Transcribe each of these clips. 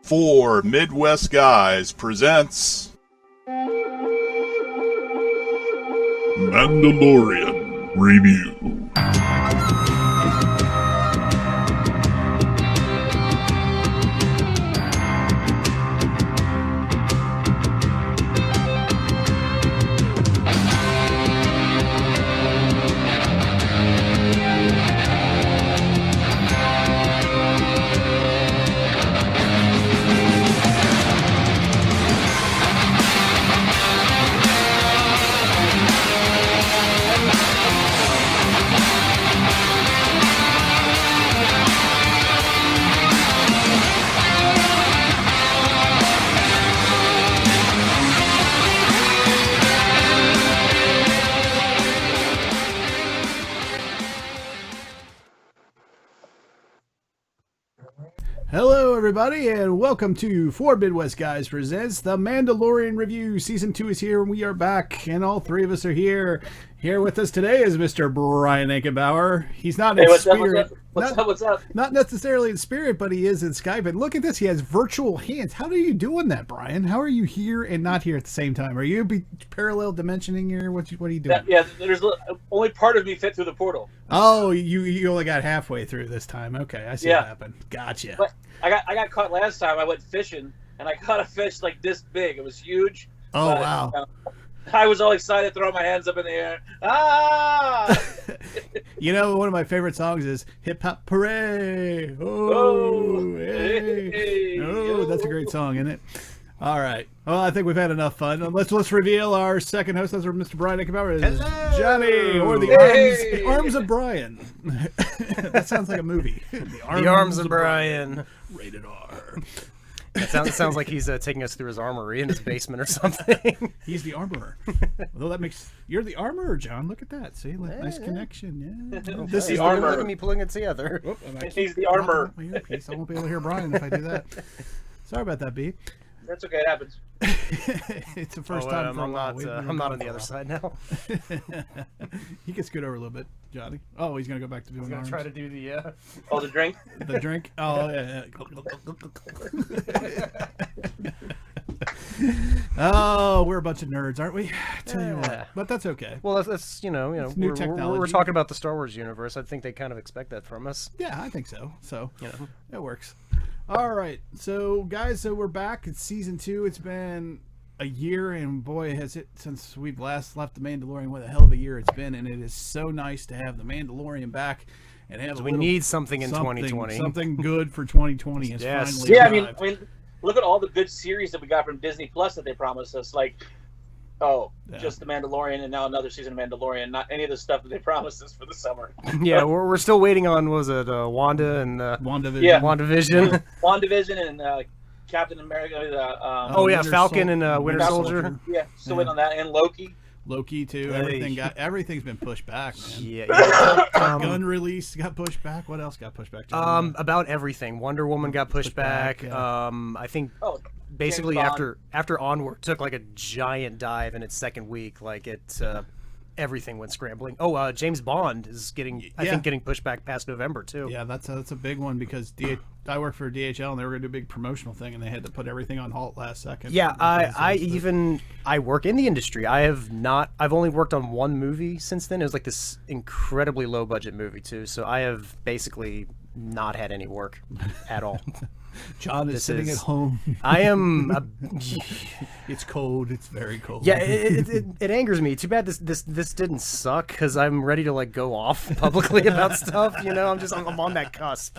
Four Midwest Guys presents Mandalorian Review. Hello, everybody, and welcome to Four Midwest Guys Presents The Mandalorian Review. Season 2 is here, and we are back, and all three of us are here. Here with us today is Mr. Brian Ankenbauer. He's not in spirit. What's up? Not necessarily in spirit, but he is in Skype. And look at this, he has virtual hands. How are you doing that, Brian? How are you here and not here at the same time? Are you parallel dimensioning here? What are you doing? Yeah, there's only part of me fit through the portal. Oh, you only got halfway through this time. Okay, I see what happened. Gotcha. But I got caught last time. I went fishing, and I caught a fish like this big. It was huge. Oh, wow. I was all excited, throwing my hands up in the air. Ah! You know, one of my favorite songs is Hip Hop Hooray! Oh, hey. Oh, that's a great song, isn't it? All right. Well, I think we've had enough fun. Let's reveal our second host. That's Mr. Brian Ankenbauer. Johnny, or the arms of Brian. That sounds like a movie. The arms of Brian. Rated R. It sounds like he's taking us through his armory in his basement or something. He's the armorer. Although that makes you're the armorer, John. Look at that. See, nice connection. Yeah. This is armor. Look at me pulling it together. Whoop, he's the armorer. I won't be able to hear Brian if I do that. Sorry about that, B. That's okay. It happens. It's the first time for a while. I'm not on the other side now. He can scoot over a little bit, Johnny. Oh, he's gonna go back to doing. He's gonna try to do the. Oh, the drink. The drink. Oh, yeah. Oh, we're a bunch of nerds, aren't we? Tell you what, but that's okay. Well, that's new technology. We're talking about the Star Wars universe. I think they kind of expect that from us. Yeah, I think so. So it works. All right, so guys, we're back. It's season 2. It's been a year, and boy, has it since we've last left the Mandalorian. What a hell of a year it's been, and it is so nice to have the Mandalorian back and have. We need something in 2020. Something good for 2020 is finally. Yeah, arrived. I mean, look at all the good series that we got from Disney Plus that they promised us. Like, just the Mandalorian, and now another season of Mandalorian. Not any of the stuff that they promised us for the summer. Yeah, we're still waiting on. Was it Wanda and WandaVision? Yeah. WandaVision. WandaVision and Captain America. Falcon and Winter Soldier. Yeah, still waiting on that, and Loki. Loki too. Everything's been pushed back, man. Yeah. Gun release got pushed back. What else got pushed back? About everything. Wonder Woman got pushed back. I think basically after Onward took like a giant dive in its second week, like everything went scrambling. James Bond is getting pushed back past November too. Yeah, that's a big one because I work for DHL and they were going to do a big promotional thing and they had to put everything on halt last second. Yeah, I work in the industry. I've only worked on one movie since then. It was like this incredibly low budget movie too. So I have basically not had any work at all. John is sitting at home. I am. It's cold. It's very cold. Yeah, it angers me. Too bad this didn't suck because I'm ready to like go off publicly about stuff. I'm on that cusp.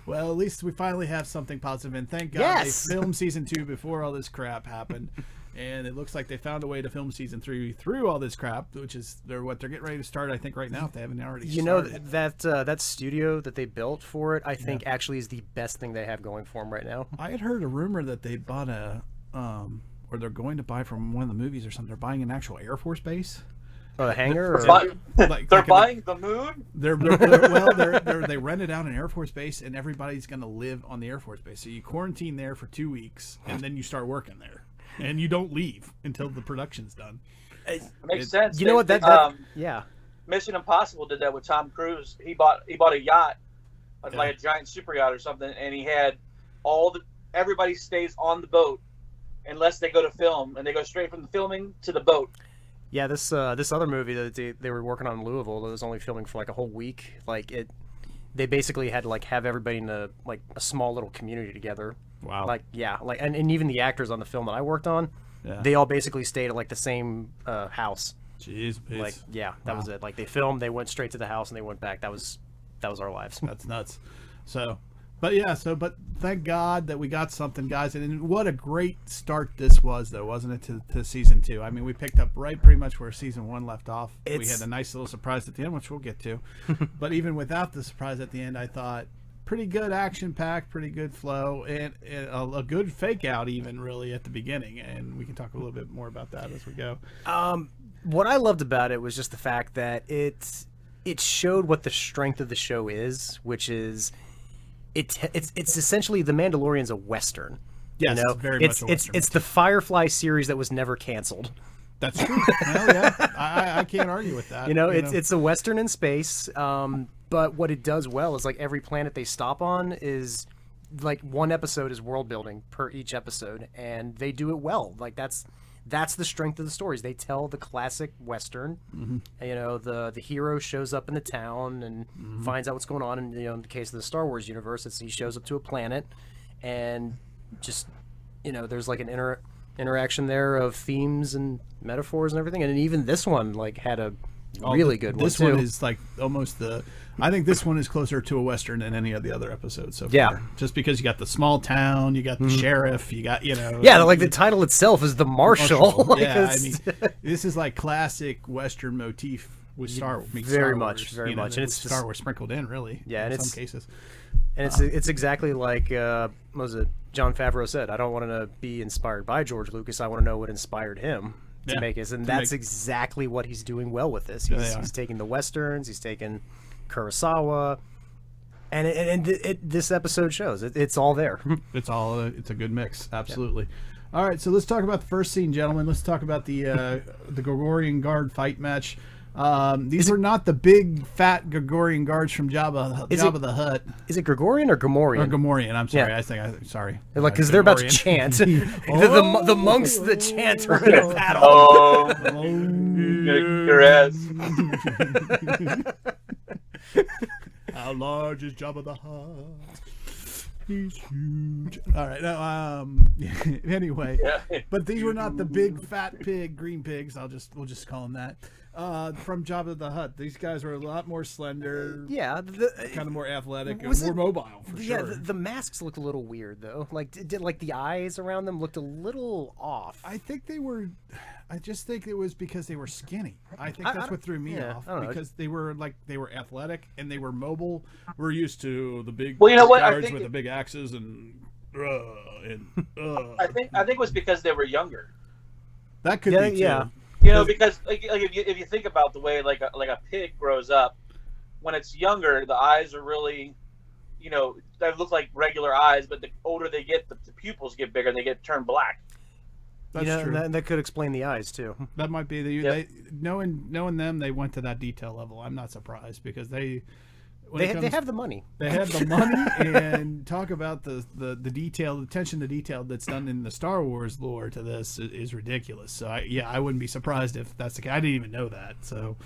Well, at least we finally have something positive, and thank God they filmed season 2 before all this crap happened. And it looks like they found a way to film season 3 through all this crap, which is they're getting ready to start. I think right now, if they haven't already. That studio that they built for it, I think actually is the best thing they have going for them right now. I had heard a rumor that they bought or they're going to buy from one of the movies or something. They're buying an actual Air Force base. Oh, the hangar? They're buying the moon? They rented out an Air Force base, and everybody's going to live on the Air Force base. So you quarantine there for 2 weeks, and then you start working there. And you don't leave until the production's done. It makes sense. You know what? Yeah. Mission Impossible did that with Tom Cruise. He bought a yacht, like a giant super yacht or something, and he had everybody stays on the boat unless they go to film, and they go straight from the filming to the boat. Yeah, this other movie that they were working on in Louisville that was only filming for like a whole week. Like they basically had to like have everybody in a small little community together. Wow. Like and even the actors on the film that I worked on, they all basically stayed at like the same house. Jeez, like that was it. Like they filmed, they went straight to the house, and they went back. That was our lives. That's nuts. So, but thank God that we got something, guys. And what a great start this was, though, wasn't it, to season 2? I mean, we picked up right pretty much where season 1 left off. We had a nice little surprise at the end, which we'll get to. But even without the surprise at the end, I thought pretty good action-packed, pretty good flow, and a good fake-out even, really, at the beginning. And we can talk a little bit more about that as we go. What I loved about it was just the fact that it showed what the strength of the show is, which is it's essentially the Mandalorian's a Western. Yes, you know? it's very much a Western. It's the Firefly series that was never canceled. That's true. Hell yeah, I can't argue with that. It's a Western in space. But what it does well is like every planet they stop on is like one episode is world building per each episode, and they do it well. Like that's the strength of the stories. They tell the classic Western. Mm-hmm. The hero shows up in the town and finds out what's going on. And in the case of the Star Wars universe, he shows up to a planet, and just there's like an interaction there of themes and metaphors and everything. And even this one like had a really good one. This one is like almost I think this one is closer to a Western than any of the other episodes so far. Just because you got the small town, you got the sheriff, you got like the title itself is the Marshal. Yeah, I mean, this is like classic Western motif with Star Wars. Very much, and it's Star Wars sprinkled in, really. Yeah, in and some cases. And it's exactly like what was it? John Favreau said, "I don't want to be inspired by George Lucas. I want to know what inspired him." To make it, and that's exactly what he's doing well with this. He's taking the Westerns, he's taking Kurosawa, and this episode shows it's all there. It's a good mix, absolutely. Yeah. All right, so let's talk about the first scene, gentlemen. Let's talk about the Gregorian Guard fight match. These were not the big fat Gregorian guards from Jabba the Hutt. Is it Gregorian or Gamorrean? Or Gamorrean. I'm sorry. Yeah. Sorry. Like because they're about to chant. The monks that chant are in a battle. Your ass. How large is Jabba the Hutt? He's huge. All right. Now, anyway, but these were not the big fat green pigs. We'll just call them that. From Jabba the Hutt. These guys were a lot more slender. Yeah, kind of more athletic and more mobile for sure. Yeah, the masks looked a little weird though. Like did like the eyes around them looked a little off. I just think it was because they were skinny. I think that's what threw me off because they were athletic and they were mobile. We're used to the big guards with the big axes and. I think it was because they were younger. That could be too. Yeah. Because if you think about the way like a pig grows up, when it's younger, the eyes are really, they look like regular eyes, but the older they get, the pupils get bigger, they get turned black. That's true. That could explain the eyes too. That might be knowing them, they went to that detail level. I'm not surprised because they have the money. They have the money, and talk about the detail, the attention to detail that's done in the Star Wars lore to this is ridiculous. So I wouldn't be surprised if that's the case. I didn't even know that, so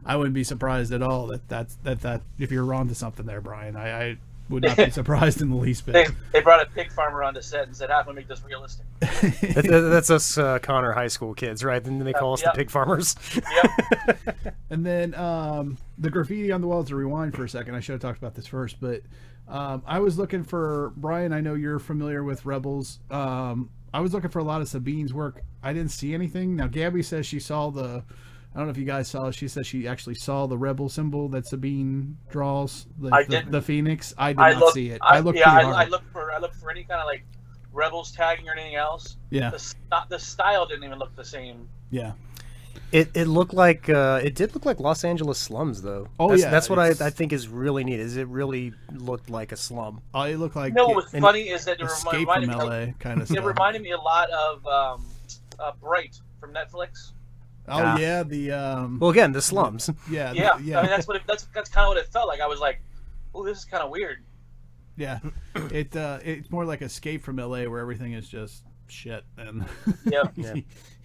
I wouldn't be surprised at all that if you're onto something there, Brian. I would not be surprised in the least bit. They brought a pig farmer on the set and said, "How can we make this realistic?" That's us Connor high school kids, right? Then they call us the pig farmers. Yep. And then the graffiti on the wall, to rewind for a second, I should have talked about this first, but I was looking for, Brian, I know you're familiar with Rebels. I was looking for a lot of Sabine's work. I didn't see anything. Now, Gabby says she saw I don't know if you guys saw. She said she actually saw the rebel symbol that Sabine draws. The phoenix. I did not see it. I looked pretty hard. I looked for any kind of like rebels tagging or anything else. Yeah. The style didn't even look the same. Yeah. It looked like it did look like Los Angeles slums though. That's what I think is really neat. Is it really looked like a slum? It looked like. What was funny is that Escape from LA kind of stuff. It reminded me a lot of Bright from Netflix. Oh yeah, well again, the slums. Yeah. I mean that's kind of what it felt like. I was like, oh, this is kind of weird. Yeah, it's more like Escape from L.A. where everything is just shit and Yep.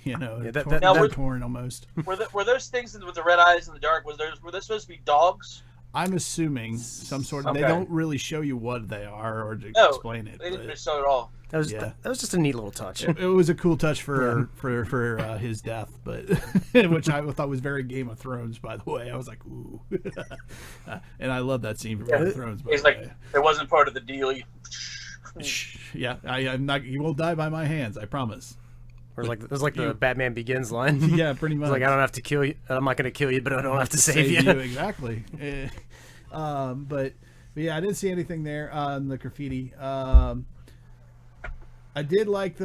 you know, torn almost. Were those things with the red eyes in the dark? Were they supposed to be dogs? I'm assuming some sort of. Okay. They don't really show you what they are or explain it. They didn't show it at all. That was just a neat little touch. It was a cool touch for his death, but which I thought was very Game of Thrones. By the way, I was like, ooh, and I love that scene from Game of Thrones. It's like it wasn't part of the deal. Yeah, I'm not. You won't die by my hands. I promise. Or it was like the Batman Begins line. Yeah, pretty much. It's like, I don't have to kill you. I'm not going to kill you, but I don't have to save you. Exactly. But yeah, I didn't see anything there on the graffiti. I did like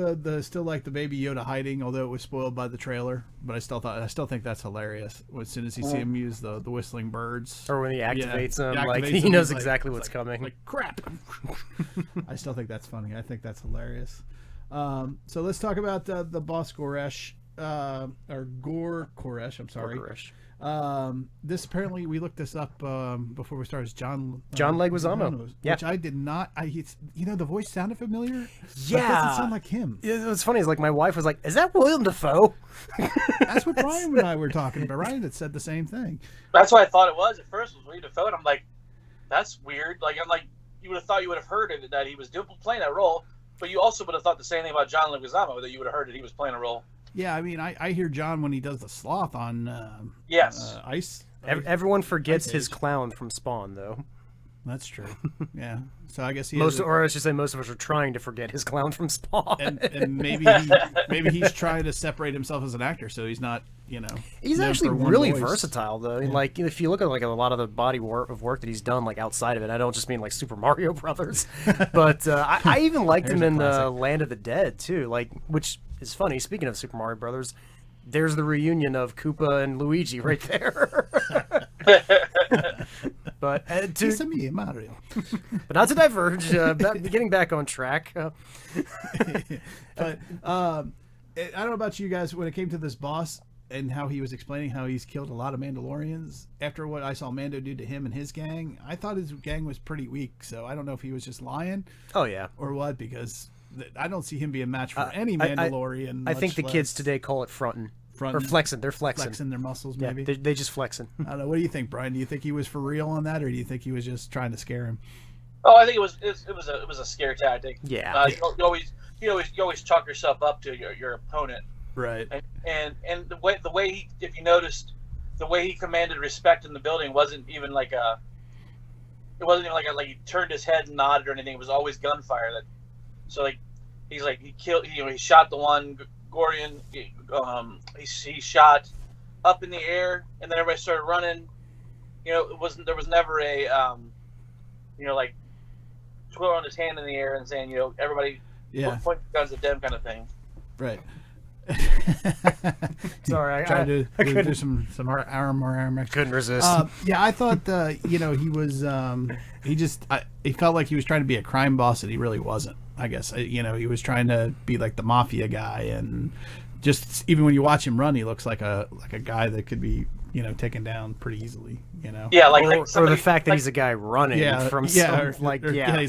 still like the Baby Yoda hiding, although it was spoiled by the trailer. But I still think that's hilarious. As soon as you see him use the whistling birds, or when he activates them, like he knows exactly what's coming. Like crap. I still think that's funny. I think that's hilarious. So let's talk about the Boss Goresh, or Gor Koresh. I'm sorry. Gor Koresh. This apparently we looked this up before we started. It's John Leguizamo. Yeah. Which I did not. The voice sounded familiar. Yeah, but it doesn't sound like him. What's funny is like my wife was like, "Is that William Dafoe?" That's what Brian and I were talking about. Ryan had said the same thing. That's what I thought it was at first. Was William Dafoe, and I'm like, that's weird. Like you would have thought you would have heard it, that he was playing that role, but you also would have thought the same thing about John Leguizamo, that you would have heard that he was playing a role. Yeah, I mean, I hear John when he does the sloth on Ice. Everyone forgets his clown from Spawn, though. That's true. Yeah. So I guess or I should say, most of us are trying to forget his clown from Spawn. And maybe he's trying to separate himself as an actor, so he's not, He's actually really versatile, though. Yeah. Like if you look at like a lot of the body of work that he's done, like outside of it, I don't just mean like Super Mario Brothers, but I even liked him in Land of the Dead too. Like, which is funny. Speaking of Super Mario Brothers, there's the reunion of Koopa and Luigi right there. But Mario. But not to diverge. Getting back on track. But I don't know about you guys. When it came to this boss and how he was explaining how he's killed a lot of Mandalorians, after what I saw Mando do to him and his gang, I thought his gang was pretty weak. So I don't know if he was just lying. Oh yeah. Or what? Because I don't see him being a match for any Mandalorian. I think the kids today call it fronting. Or flexing. They're flexing their muscles, maybe. Yeah, they just flexing. I don't know. What do you think, Brian? Do you think he was for real on that, or do you think he was just trying to scare him? Oh, I think it was a scare tactic. Yeah. You always chalk yourself up to your opponent. Right. And the way he, if you noticed, the way he commanded respect in the building wasn't even like he turned his head and nodded or anything. It was always gunfire. He shot the one Gorian. He shot up in the air, and then everybody started running. There was never a like twirling his hand in the air and saying, everybody point guns at them kind of thing. Right. Sorry, I tried to do some arm. Couldn't resist. I thought he was he felt like he was trying to be a crime boss, and he really wasn't. I guess he was trying to be like the mafia guy, and just even when you watch him run, he looks like a guy that could be taken down pretty easily. Yeah, or the fact that he's a guy running from he's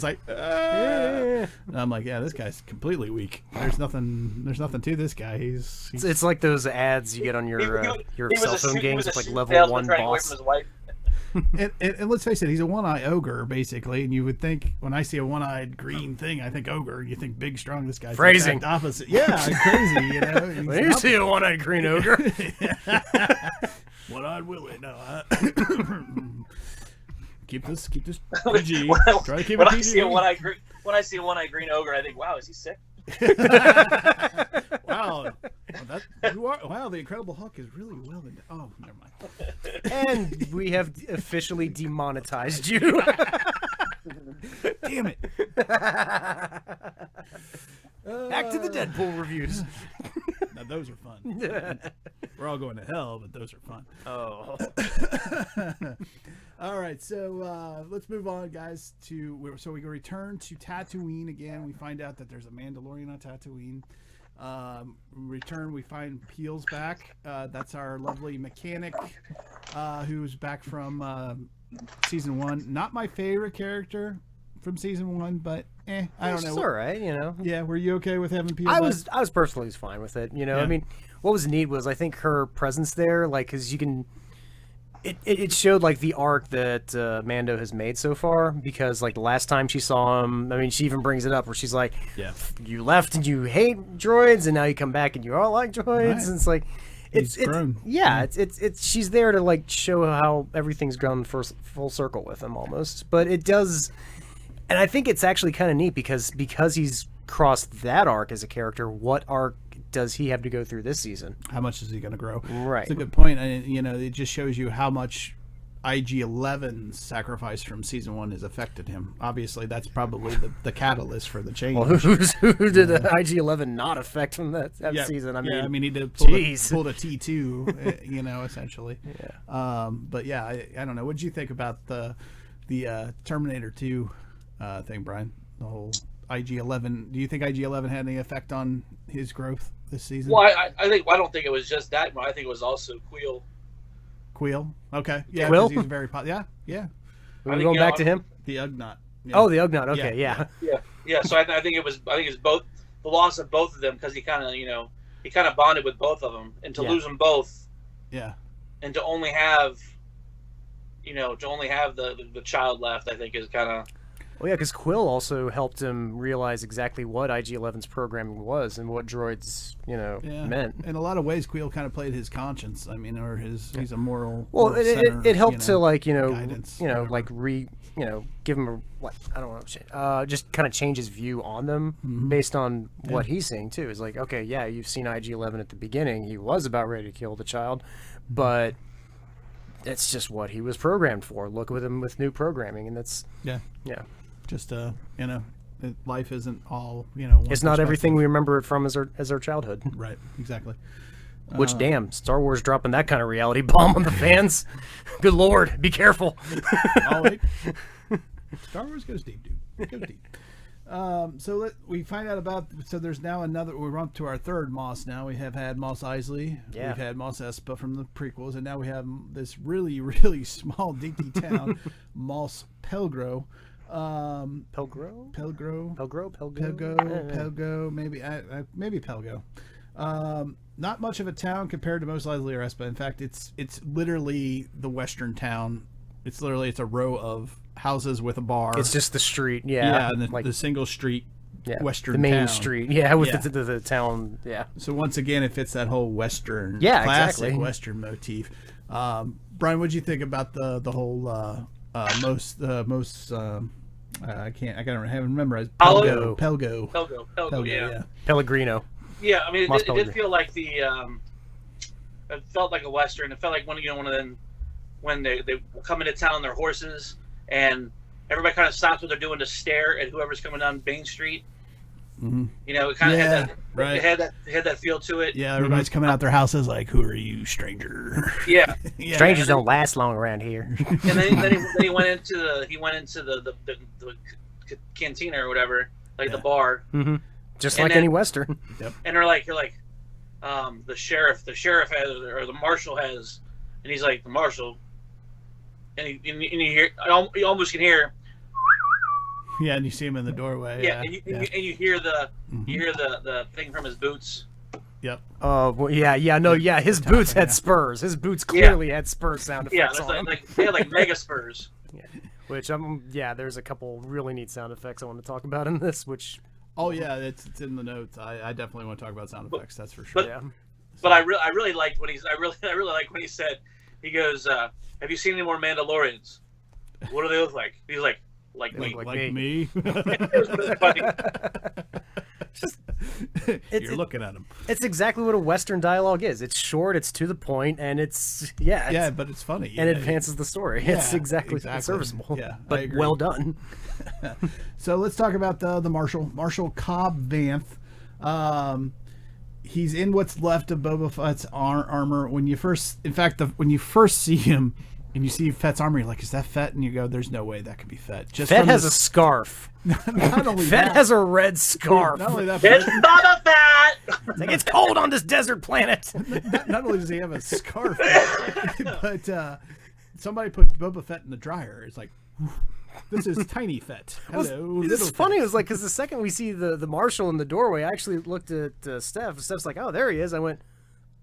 like. And I'm like, this guy's completely weak. There's nothing to this guy. He's it's like those ads you get on your cell phone games with like level 1 boss. And let's face it, he's a one-eye ogre basically, and you would think when I see a one-eyed green thing, I think ogre. You think big, strong. This guy's phrasing the opposite. Yeah, crazy. When you see a one-eyed green ogre, one-eyed Willie. No, keep this PG. Try to keep it PG. When I see a one-eyed green ogre, I think, wow, is he sick? Wow, the Incredible Hulk is really well. Oh, never mind. And we have officially demonetized you. Damn it! Back to the Deadpool reviews. Now those are fun. We're all going to hell, but those are fun. Oh. All right, so let's move on, guys. So we return to Tatooine again. We find out that there's a Mandalorian on Tatooine. We find Peel's back. That's our lovely mechanic, who's back from season 1. Not my favorite character, from season 1, but I don't know. It's all right, you know. Yeah, were you okay with having Peli? I was personally fine with it. You know, Yeah. I mean, what was neat was I think her presence there, like, because you can. It showed like the arc that Mando has made so far, because like the last time she saw him, I mean, she even brings it up where she's like, Yeah. "You left and you hate droids, and now you come back and you all like droids." Right. And it's like, He's grown. it's she's there to like show how everything's gone full circle with him almost, but it does, and I think it's actually kind of neat because he's crossed that arc as a character. What arc does he have to go through this season? How much is he going to grow? Right. It's a good point. And, you know, it just shows you how much IG-11's sacrifice from season 1 has affected him. Obviously, that's probably the catalyst for the change. Well, who did IG-11 not affect from that season? I mean, he did pulled a T2, you know, essentially. Yeah. But yeah, I don't know. What did you think about the Terminator 2 thing, Brian? The whole IG-11. Do you think IG-11 had any effect on his growth this season? Well, I don't think it was just that, but I think it was also Queel? Okay. Yeah, Quill? because he's very yeah. We're going back to him? The Ugnaught. Yeah. Oh, the Ugnaught. Okay, yeah. Yeah. So I think it's both the loss of both of them, because he kind of bonded with both of them, and to lose them both, Yeah. and to only have the child left, I think is kind of. Well, yeah, because Quill also helped him realize exactly what IG-11's programming was and what droids, meant. In a lot of ways, Queel kind of played his conscience. I mean, or he's a moral. Well, moral center, it helped to guidance, like give him I don't know, just kind of change his view on them based on what he's seeing too. It's like, okay, yeah, you've seen IG-11 at the beginning. He was about ready to kill the child, but it's just what he was programmed for. Look with him with new programming, and that's yeah. Just life isn't all It's not everything we remember it from as our childhood. Right. Exactly. Which damn, Star Wars dropping that kind of reality bomb on the fans. Good Lord, be careful. Oh, wait. Star Wars goes deep, dude. It goes deep. So we find out about. So there's now another. We're on to our third Moss now. We have had Mos Eisley. Yeah. We've had Mos Espa from the prequels, and now we have this really, really small, dinky town, Mos Pelgro. Pelgo, maybe Pelgo. Not much of a town compared to Mos Eisley or Espa. In fact, it's literally the western town. It's a row of houses with a bar. It's just the street, and the single street, western the main town. street, with the town, So once again, it fits that whole western, classic exactly. Western motif. Brian, what did you think about the whole most I haven't memorized. Pelgo, yeah. Pellegrino. Yeah, I mean, it did feel like it felt like a western. It felt like one of them when they come into town on their horses, and everybody kind of stops what they're doing to stare at whoever's coming down Main Street. Mm-hmm. It kind of had that feel to it. Yeah, everybody's coming out their houses like, "Who are you, stranger?" Yeah, strangers don't last long around here. And then he went into the cantina or whatever, the bar. Mm-hmm. Just like any western. Yep. And you're like, the sheriff has, or the marshal has, and he's like, the marshal, and you hear, you almost can hear. Yeah, and you see him in the doorway. Yeah, and you hear the thing from his boots. Yep. Oh, well, yeah. His boots had spurs. His boots clearly had spur sound effects on them. They had mega spurs. Yeah. Which there's a couple really neat sound effects I want to talk about in this. Which. Oh yeah, it's in the notes. I definitely want to talk about sound effects. That's for sure. But I really liked what I really like when he said, he goes, "Have you seen any more Mandalorians? What do they look like?" He's like. Like me. You're looking at him. It's exactly what a Western dialogue is. It's short, it's to the point, and it's but it's funny. And it advances the story. It's exactly serviceable. Yeah, but well done. So let's talk about the Marshal Cobb Vanth. He's in what's left of Boba Fett's armor. When you first see him. And you see Fett's armor, you're like, is that Fett? And you go, there's no way that could be Fett. Fett has a scarf. Not only Fett has a red scarf. Not only that, it's Boba Fett! It's cold on this desert planet. Not only does he have a scarf, but somebody put Boba Fett in the dryer. It's like, This is Tiny Fett. Hello, It's funny. It was like, because the second we see the marshal in the doorway, I actually looked at Steph. Steph's like, oh, there he is. I went,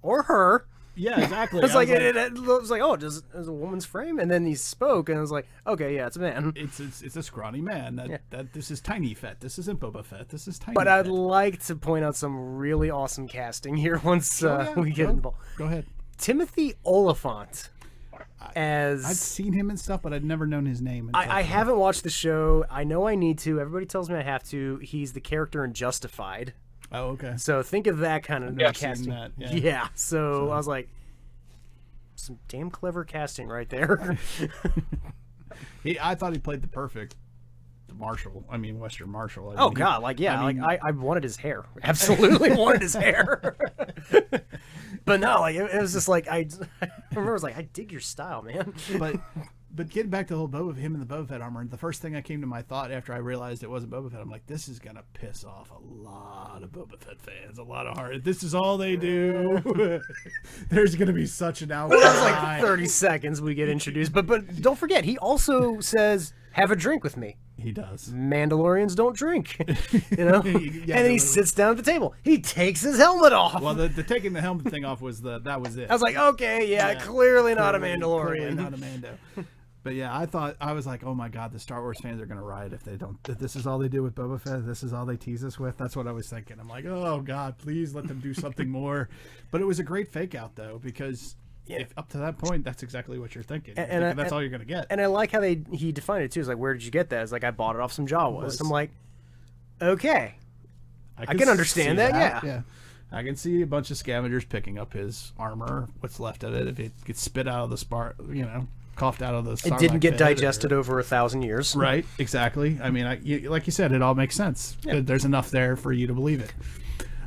or her. Yeah, exactly. It was like, oh, is a woman's frame? And then he spoke, and I was like, okay, yeah, it's a man. It's a scrawny man. That this is Tiny Fett. This isn't Boba Fett. This is Tiny. But Fett. I'd like to point out some really awesome casting here once we get involved. Go ahead. Timothy Oliphant. I've seen him and stuff, but I'd never known his name. I haven't watched the show. I know I need to. Everybody tells me I have to. He's the character in Justified. Oh, okay. So think of that kind of casting. That, yeah. So I was like, some damn clever casting right there. I thought he played the perfect Marshal. I mean, Western Marshal. I wanted his hair. Absolutely wanted his hair. But no, like it was just like I remember I was like, I dig your style, man. But getting back to the whole him in the Boba Fett armor, the first thing that came to my thought after I realized it wasn't Boba Fett, I'm like, this is gonna piss off a lot of Boba Fett fans, a lot of heart. This is all they do. There's gonna be such an outcry. Well, that was like 30 seconds we get introduced, but don't forget, he also says, "Have a drink with me." He does. Mandalorians don't drink, you know. And then he sits down at the table. He takes his helmet off. Well, the taking the helmet thing off was that was it. I was like, okay, clearly not a Mandalorian. Clearly not a Mando. But yeah, I was like, oh my God, the Star Wars fans are going to riot if they don't. If this is all they do with Boba Fett. This is all they tease us with. That's what I was thinking. I'm like, oh God, please let them do something more. But it was a great fake out though, because if up to that point, that's exactly what you're thinking. And that's all you're going to get. And I like how he defined it too. It's like, where did you get that? It's like, I bought it off some Jawas. I'm like, okay, I can understand that. Yeah. I can see a bunch of scavengers picking up his armor, what's left of it. If it gets spit out of the coughed out of the it didn't get digested over 1,000 years. Right, exactly. I mean, like you said, it all makes sense. Yeah. There's enough there for you to believe it.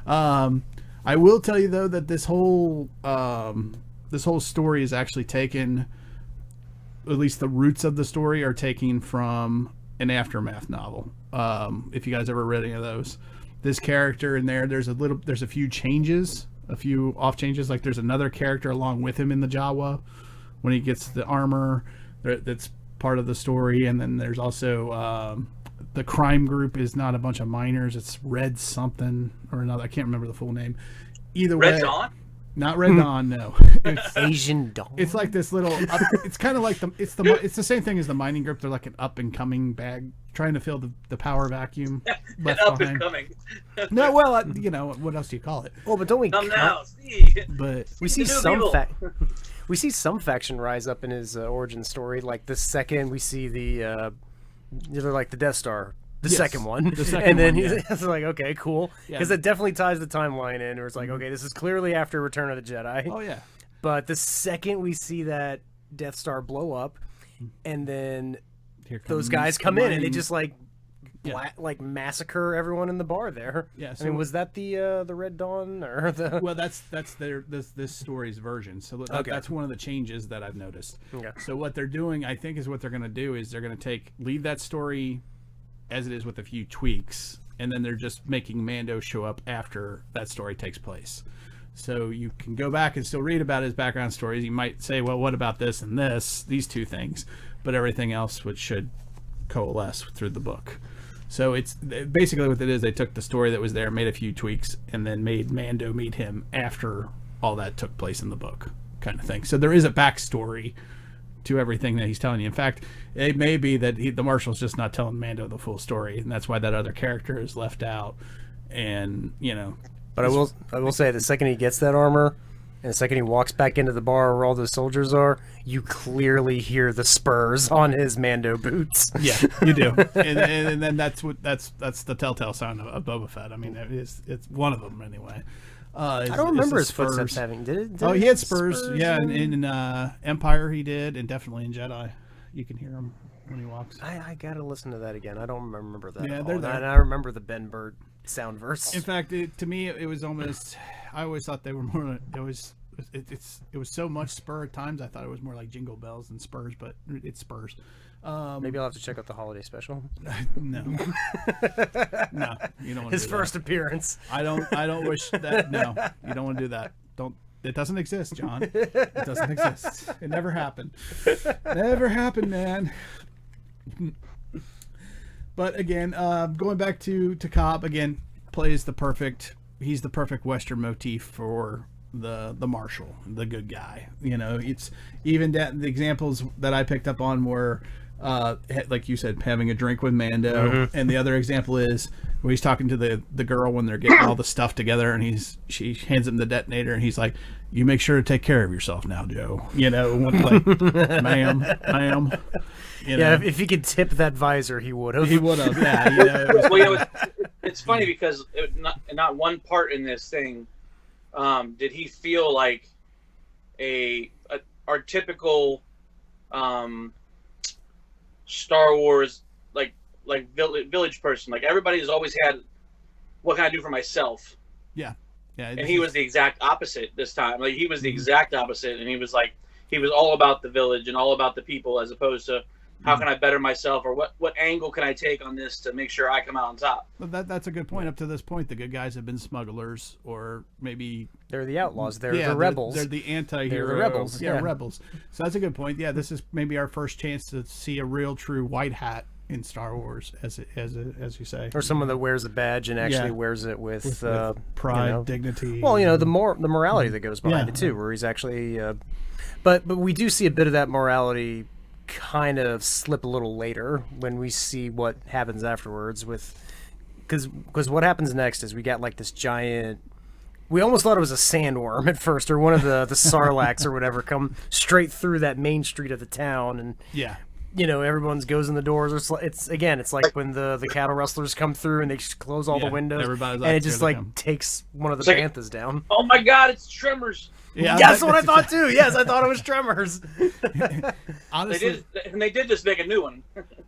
I will tell you though that this whole story is actually taken, at least the roots of the story are taken from an Aftermath novel. If you guys ever read any of those, this character in there's a few changes, a few off changes. Like there's another character along with him in the Jawa when he gets the armor. That's part of the story. And then there's also the crime group is not a bunch of miners. It's Red something or another. I can't remember the full name. Either way. Red Dawn? Not Red Dawn, no. It's Asian Dawn. It's like this little. It's kind of like it's the same thing as the mining group. They're like an up and coming bag trying to fill the power vacuum left up behind. And coming. No, well, what else do you call it? Oh, but don't we? Come now, see. But we see we see some faction rise up in his origin story. Like the second we see they're like the Death Star. The second one. And then he's like, okay, cool. Because it definitely ties the timeline in, where it's like, okay, this is clearly after Return of the Jedi. Oh, yeah. But the second we see that Death Star blow up, and then those guys come in, and they just like massacre everyone in the bar there. Yeah. So I mean, was that the Red Dawn or the? Well, that's this story's version. So that's one of the changes that I've noticed. Okay. So what they're doing, I think, is what they're going to do is they're going to leave that story as it is with a few tweaks, and then they're just making Mando show up after that story takes place. So you can go back and still read about his background stories. You might say, well, what about this and these two things, but everything else should coalesce through the book. So it's basically what it is. They took the story that was there, made a few tweaks, and then made Mando meet him after all that took place in the book, kind of thing. So there is a backstory to everything that he's telling you. In fact, it may be that the Marshal's just not telling Mando the full story, and that's why that other character is left out. And but I will say, the second he gets that armor, and the second he walks back into the bar where all the soldiers are, you clearly hear the spurs on his Mando boots. Yeah, you do. and then that's the telltale sign of Boba Fett. I mean, it's one of them anyway. I don't remember his footsteps having. Did he had spurs. Yeah, in Empire he did, and definitely in Jedi, you can hear him when he walks. I gotta listen to that again. I don't remember that. Yeah, they're there. And I remember the Ben Bird sound verse. In fact, to me, it was almost. I always thought they were more. It was so much spur at times. I thought it was more like Jingle Bells than Spurs, but it's Spurs. Maybe I'll have to check out the holiday special. No, no, you don't want to his first appearance. I don't wish that. No, you don't want to do that. Don't. It doesn't exist, John. It doesn't exist. It never happened. Never happened, man. But again, going back to Cobb again, plays he's the perfect Western motif for the marshal, the good guy. You know, it's even that the examples that I picked up on were like you said, having a drink with Mando, and the other example is where he's talking to the girl when they're getting all the stuff together, and she hands him the detonator, and he's like, "You make sure to take care of yourself now, Joe." You know, like, ma'am. You know? Yeah, if he could tip that visor, he would have. He would have. Yeah. You know, well, it's funny because not one part in this thing did he feel like our typical Star Wars like village person. Like everybody's always had, what can I do for myself? Yeah. And he was the exact opposite this time. Like he was the exact opposite, and he was all about the village and all about the people, as opposed to how can I better myself, or what angle can I take on this to make sure I come out on top. But that's a good point. Up to this point, the good guys have been smugglers, or maybe they're the outlaws. They're the rebels. They're the anti-hero. They're the rebels. Yeah, rebels. So that's a good point. Yeah, this is maybe our first chance to see a real, true white hat in Star Wars, as you say, or someone that wears a badge and actually wears it with pride, dignity. Well, the morality that goes behind it too, where he's actually. But we do see a bit of that morality kind of slip a little later when we see what happens afterwards because what happens next is we got like this giant, we almost thought it was a sandworm at first, or one of the sarlaccs or whatever, come straight through that main street of the town, and everyone's goes in the doors. It's like when the cattle rustlers come through and they just close all the windows, and it just takes one of the banthas down. Oh my God, it's Tremors. Yeah, that's what I thought too. Yes, I thought it was Tremors. Honestly, they did just make a new one.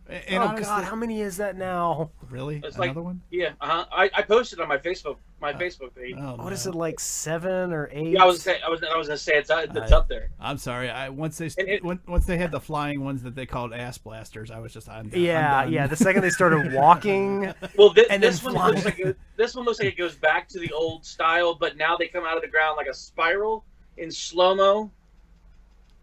And honestly, God, how many is that now? Really? It's another one? Yeah. I posted on my Facebook page. What is it, like 7 or 8? Yeah, I was gonna say it's up there. I'm sorry. Once they had the flying ones that they called ass blasters, I was just I'm done. Yeah. The second they started walking, well, this one looks like it goes back to the old style, but now they come out of the ground like a spiral in slow mo.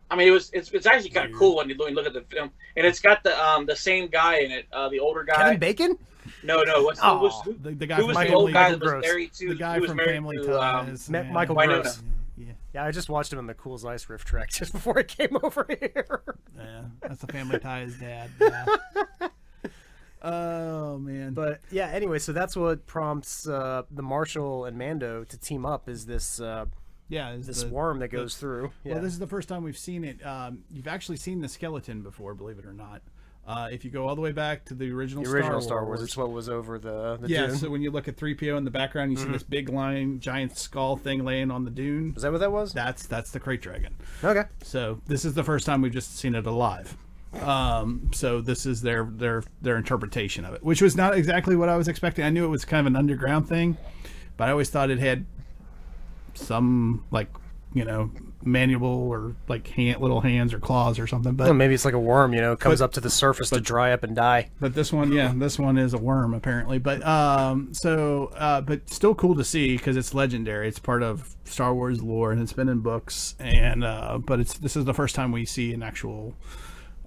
I mean, it's actually kind of cool when you look at the film, and it's got the same guy in it, the older guy. Kevin Bacon? No. The guy who was the old guy that was married to? The guy from Family Ties. Michael Gross. Yeah, I just watched him in the Cool as Ice riff track just before I came over here. Yeah, that's the Family Ties dad. Yeah. Oh man. But yeah, anyway, so that's what prompts the Marshal and Mando to team up, is this this worm that goes through. Yeah. Well, this is the first time we've seen it. You've actually seen the skeleton before, believe it or not. If you go all the way back to the original Star Wars, it's what was over the dune. dune. So when you look at 3PO in the background, you see this big giant skull thing laying on the dune. Is that what that was? That's the Krayte Dragon. Okay. So this is the first time we've just seen it alive. So this is their interpretation of it, which was not exactly what I was expecting. I knew it was kind of an underground thing, but I always thought it had some manual or like little hands or claws or something. But maybe it's like a worm, comes up to the surface to dry up and die. But this one is a worm apparently. But but still cool to see because it's legendary. It's part of Star Wars lore and it's been in books. And but this is the first time we see an actual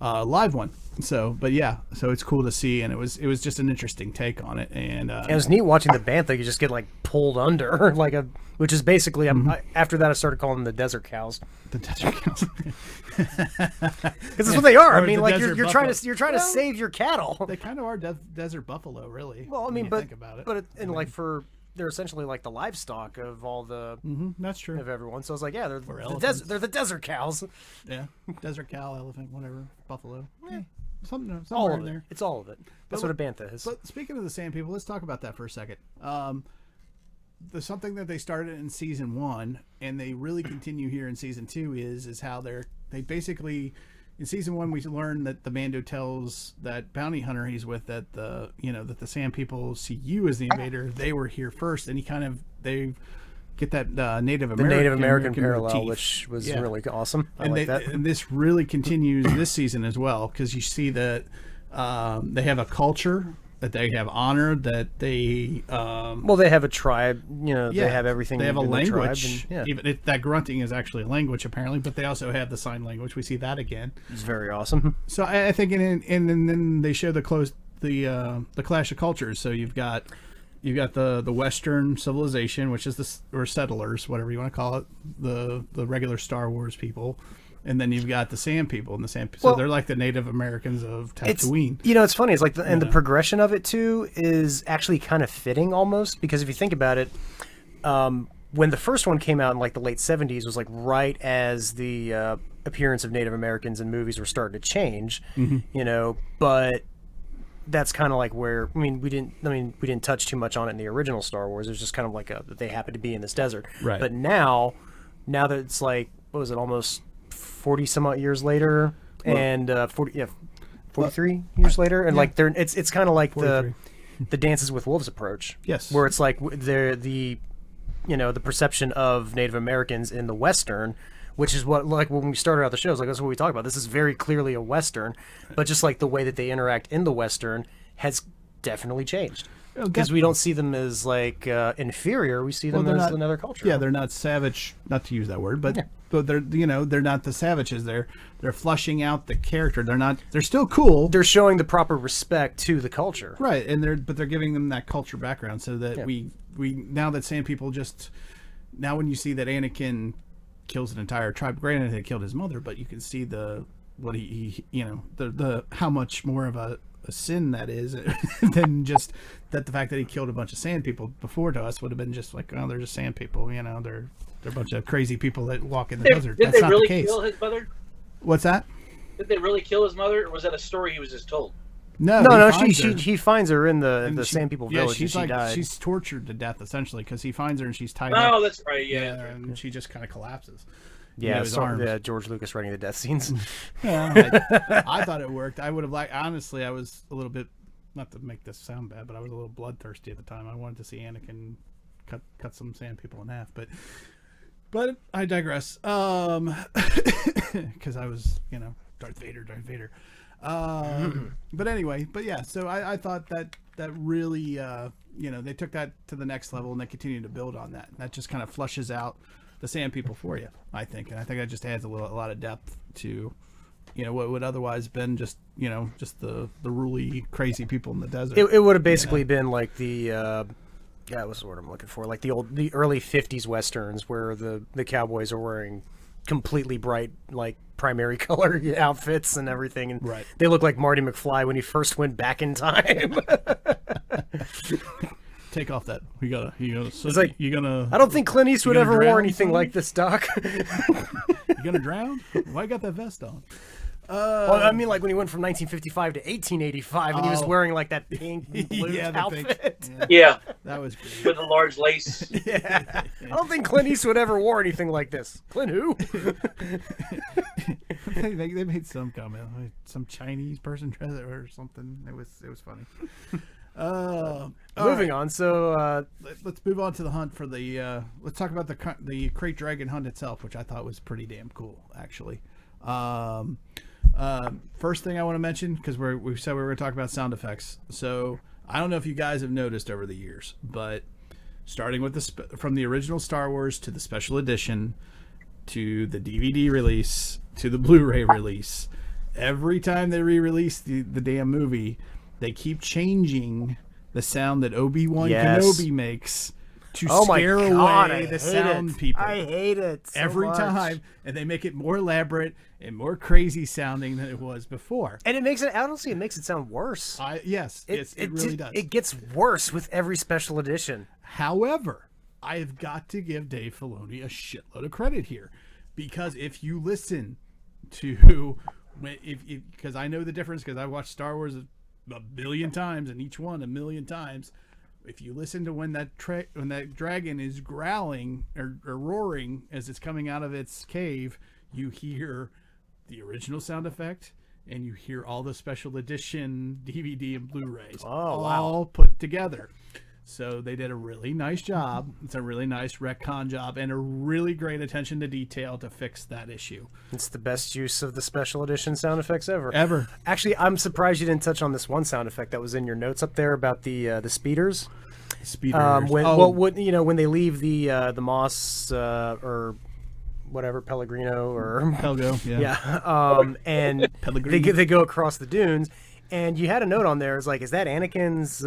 live one. So it's cool to see, and it was just an interesting take on it, and it was neat watching the bantha. You just get like pulled under, which is basically. After that, I started calling them the desert cows. The desert cows, because that's what they are. I mean, like you're trying to save your cattle. They kind of are desert buffalo, really. Well, I mean, think about it. They're essentially like the livestock of all the. That's true. Of everyone, so I was like, yeah, they're the desert cows. Yeah, desert cow, elephant, whatever, buffalo. Yeah. Somewhere all in of there. It. It's all of it. That's what a bantha is. But speaking of the Sand People, let's talk about that for a second. The something that they started in season 1 and they really continue here in season 2 is how they basically in season 1 we learned that the Mando tells that bounty hunter he's with that the Sand People see you as the invader. They were here first, and they get that Native American parallel, motif, which was really awesome. And this really continues this season as well, because you see that they have a culture, that they have honor, that they they have a tribe. They have everything. They have a language. And, even that grunting is actually a language apparently, but they also have the sign language. We see that again. It's very awesome. So I think, and then they show the the clash of cultures. So you've got the Western civilization, which is or settlers, whatever you want to call it, the regular Star Wars people, and then you've got the Sand people and the Sand. So they're like the Native Americans of Tatooine. It's funny. It's like the progression of it too is actually kind of fitting almost, because if you think about it, when the first one came out in like the late 70s, was like right as the appearance of Native Americans in movies were starting to change, but that's kind of like where we didn't touch too much on it in the original Star Wars. It was just kind of like they happened to be in this desert. Right. But now that it's like, what was it, almost 40 some odd years later, and 43 years later, and like it's kind of like 43. the Dances with Wolves approach. Yes. Where it's like they're the perception of Native Americans in the Western, which is what, like, when we started out the show, like, that's what we talk about. This is very clearly a Western, but just like the way that they interact in the Western has definitely changed. Because we don't see them as like inferior, we see them as another culture. Yeah, they're not savage, not to use that word, but they're they're not the savages. They're flushing out the character. They're still cool. They're showing the proper respect to the culture. Right, and they're giving them that culture background so that we now that Sand people now when you see that Anakin kills an entire tribe, granted he killed his mother, but you can see the how much more of a sin that is than just that. The fact that he killed a bunch of Sand people before to us would have been just like, oh, they're just Sand people, they're a bunch of crazy people that walk in the desert. Did That's they not really the case. kill his mother? What's that? Did they really kill his mother, or was that a story he was just told? No. He finds her in the Sand people village. She's and she died. She's tortured to death essentially because he finds her and she's tied up. Oh, that's right. Yeah, and she just kind of collapses. Yeah, George Lucas writing the death scenes. I thought it worked. I would have liked. Honestly, I was a little bit, not to make this sound bad, but I was a little bloodthirsty at the time. I wanted to see Anakin cut some Sand people in half, but I digress. Because I was, Darth Vader. But anyway, so I thought that really, they took that to the next level and they continue to build on that. And that just kind of flushes out the Sand people for you, I think. And I think that just adds a lot of depth to, what would otherwise been just, just the ruly, crazy people in the desert. It would have basically been like the, what's the word I'm looking for? Like the early 50s Westerns where the cowboys are wearing completely bright, like, primary color outfits and everything, and they look like Marty McFly when he first went back in time. Take off that. You gotta. It's like, you gonna. I don't think Clint Eastwood ever wore anything like this, Doc. You gonna drown? Why you got that vest on? Well, I mean, like when he went from 1955 to 1885, and he was wearing like that pink blue outfit. Yeah, that was great. With a large lace. Yeah, I don't think Clint Eastwood ever wore anything like this. Clint who? They made some comment, like some Chinese person dressed or something. It was funny. Moving on. So let's move on to the hunt for the. Let's talk about the Krayte Dragon hunt itself, which I thought was pretty damn cool, actually. First thing I want to mention, because we said we were going to talk about sound effects. So I don't know if you guys have noticed over the years, but starting with from the original Star Wars to the special edition to the DVD release to the Blu-ray release, every time they re-release the damn movie, they keep changing the sound that Obi-Wan Kenobi makes to scare away the sound people. I hate it so every much. time, and they make it more elaborate and more crazy sounding than it was before. And it makes it, honestly, it makes it sound worse. Yes, it really does. It gets worse with every special edition. However, I have got to give Dave Filoni a shitload of credit here, because if you listen to, because I know the difference, because I've watched Star Wars a billion times, and each one a million times. If you listen to when that dragon is growling or roaring as it's coming out of its cave, you hear the original sound effect, and you hear all the special edition DVD and Blu-rays all put together. So they did a really nice job. It's a really nice retcon job and a really great attention to detail to fix that issue. It's the best use of the special edition sound effects ever. Actually, I'm surprised you didn't touch on this one sound effect that was in your notes up there about the speeders. When they leave the Moss or whatever, Pellegrino or Pelgo, and they go across the dunes. And you had a note on there. It's like, is that Anakin's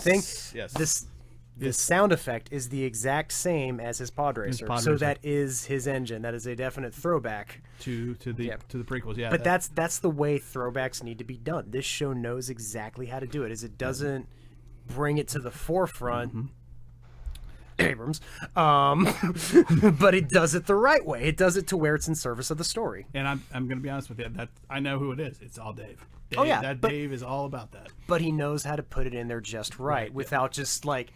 thing? Yes. This sound effect is the exact same as his pod racer. So that is his engine. That is a definite throwback to the prequels. Yeah, but that's the way throwbacks need to be done. This show knows exactly how to do it. It doesn't bring it to the forefront. Abrams, but it does it the right way. It does it to where it's in service of the story. And I'm going to be honest with you, that I know who it is. It's all Dave. Oh yeah, Dave is all about that. But he knows how to put it in there just right without just like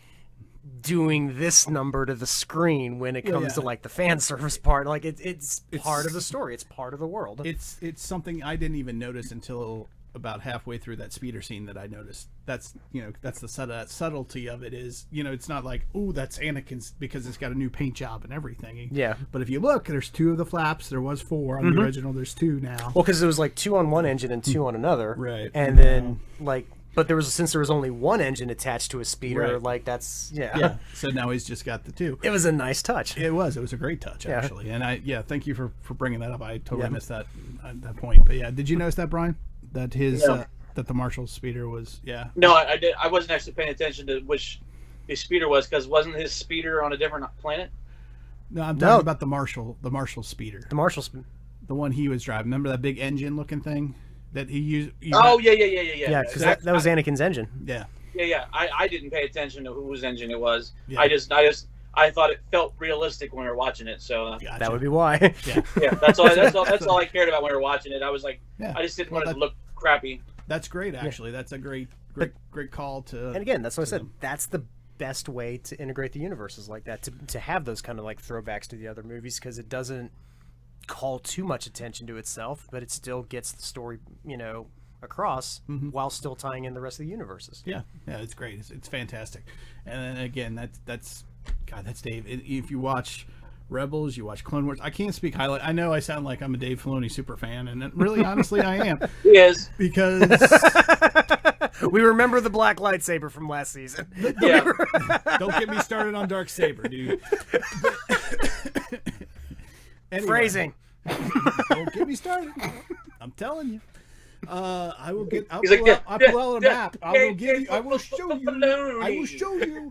doing this number to the screen when it comes to like the fan service part. Like it's part of the story. It's part of the world. It's something I didn't even notice until about halfway through that speeder scene that I noticed. That's the subtlety of it is, it's not like, oh, that's Anakin's because it's got a new paint job and everything. Yeah. But if you look, there's 2 of the flaps. There was 4 on the original. There's 2 now. Well, because it was like 2 on one engine and 2 on another. Right. And then but since there was only one engine attached to a speeder, like that's yeah. So now he's just got the 2. It was a nice touch. It was a great touch actually. And thank you for bringing that up. I totally missed that point. But yeah, did you notice that, Brian? That that the Marshall speeder was No, I did. I wasn't actually paying attention to which his speeder was because wasn't his speeder on a different planet? No, I'm talking about the Marshall speeder. The Marshall speeder. The one he was driving. Remember that big engine looking thing that he used? Yeah. Yeah, because that was Anakin's engine. Yeah. Yeah. I didn't pay attention to whose engine it was. Yeah. I thought it felt realistic when we were watching it, so Gotcha. That would be why. Yeah, that's all I cared about when we were watching it. I was like, I just didn't want it to look crappy. That's great, actually. That's a great call to. And again, that's what I said. That's the best way to integrate the universes like that, to have those kind of like throwbacks to the other movies, because it doesn't call too much attention to itself, but it still gets the story, across while still tying in the rest of the universes. Yeah, it's great. It's fantastic. And then again, that's Dave. If you watch Rebels, you watch Clone Wars. I can't speak highly. I know I sound like I'm a Dave Filoni super fan, and really, honestly, I am. He is. Because we remember the black lightsaber from last season. Yeah. Don't get me started on Darksaber, dude. Anyway, phrasing. Don't get me started. I'm telling you. I will get. I'll He's pull like, out a map. I will show you.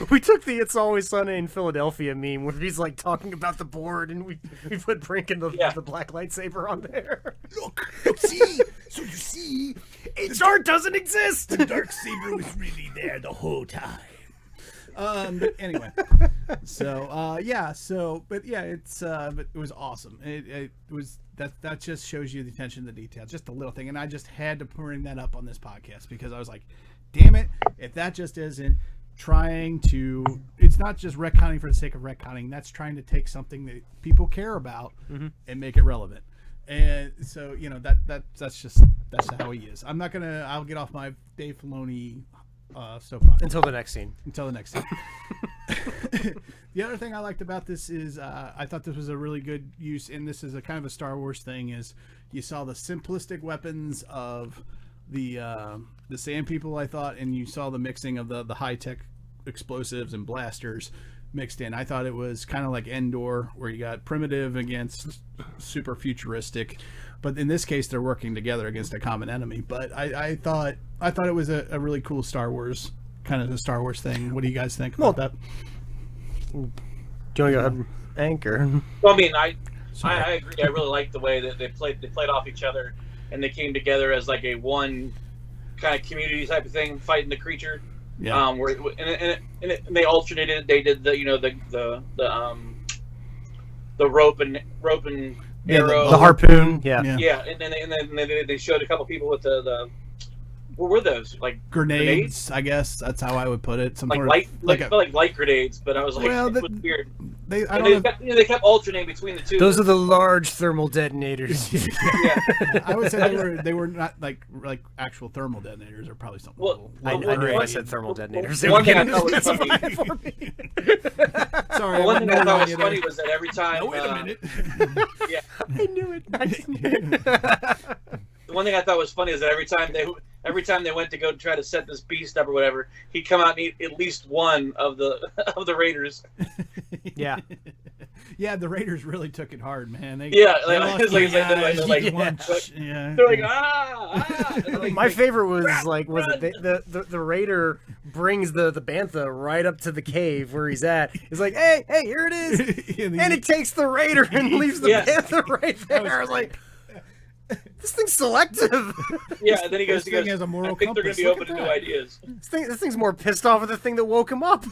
We took the "It's Always Sunny in Philadelphia" meme where he's like talking about the board, and we put Brink and the black lightsaber on there. Look, see. So you see, HR doesn't exist. The Darksaber was really there the whole time. But anyway, but it was awesome. It was that just shows you the attention to detail, just a little thing, and I just had to bring that up on this podcast because I was like, damn it, if that just isn't trying to, it's not just retconning for the sake of retconning. That's trying to take something that people care about and make it relevant. And so that's how he is. I'll get off my Dave Filoni soapbox until the next scene. The other thing I liked about this is I thought this was a really good use, and this is a kind of a Star Wars thing, is you saw the simplistic weapons of the Sand People, I thought, and you saw the mixing of the high-tech explosives and blasters mixed in. I thought it was kind of like Endor, where you got primitive against super futuristic, but in this case they're working together against a common enemy. But I thought it was a really cool Star Wars, kind of a Star Wars thing. What do you guys think about that? Do you want to go ahead, Anchor? Well, I mean, I agree. I really liked the way that they played off each other, and they came together as like a one kind of community type of thing, fighting the creature. Yeah. And they alternated. They did the rope and arrow, the harpoon. Yeah. And then they showed a couple people with the what were those, like grenades? I guess that's how I would put it. Like light grenades, but I was like, it was weird. They kept alternating between the two. Those are the large thermal detonators. Yeah. I would say they were not like actual thermal detonators, or probably something. I knew I said thermal detonators. One thing I thought was funny. Sorry. One thing I thought was funny was that every time. Wait a minute. Yeah. I knew it. The one thing I thought was funny is that every time they went to go try to set this beast up or whatever, he'd come out and eat at least one of the raiders. Yeah. Yeah, the Raiders really took it hard, man. Yeah, they like, lost it's like, the guy, like, he won. they're like, like, My favorite was the Raider brings the bantha right up to the cave where he's at. He's like, hey, here it is, and it takes the Raider and leaves the bantha right there. I was like, this thing's selective. Yeah, and then he goes, has a moral I think they're going to be open to new ideas. This thing's more pissed off at the thing that woke him up.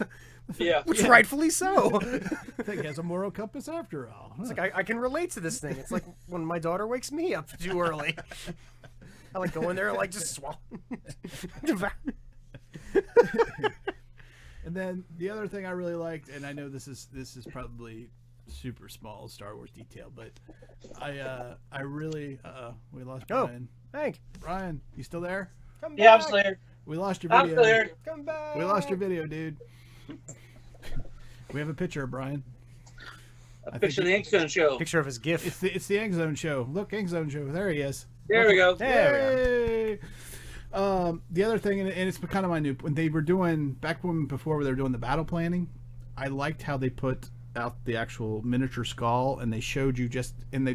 Yeah. Which rightfully so. I think has a moral compass after all. It's like, I can relate to this thing. It's like when my daughter wakes me up too early. I like go in there and like just swallow. And then the other thing I really liked, and I know this is probably super small Star Wars detail, but I really we lost Brian. Hank. Brian, you still there? Come back. Yeah, I'm still here. We lost your video. I'm still here. Come back. We lost your video, dude. We have a picture of Brian. A picture of the Ink Zone show. Picture of his GIF. It's the Ink Zone show. Look, Ink Zone show. There he is. There we go. Yay! The other thing, and it's kind of my new, when they were doing before they were doing the battle planning, I liked how they put out the actual miniature skull, and they showed you they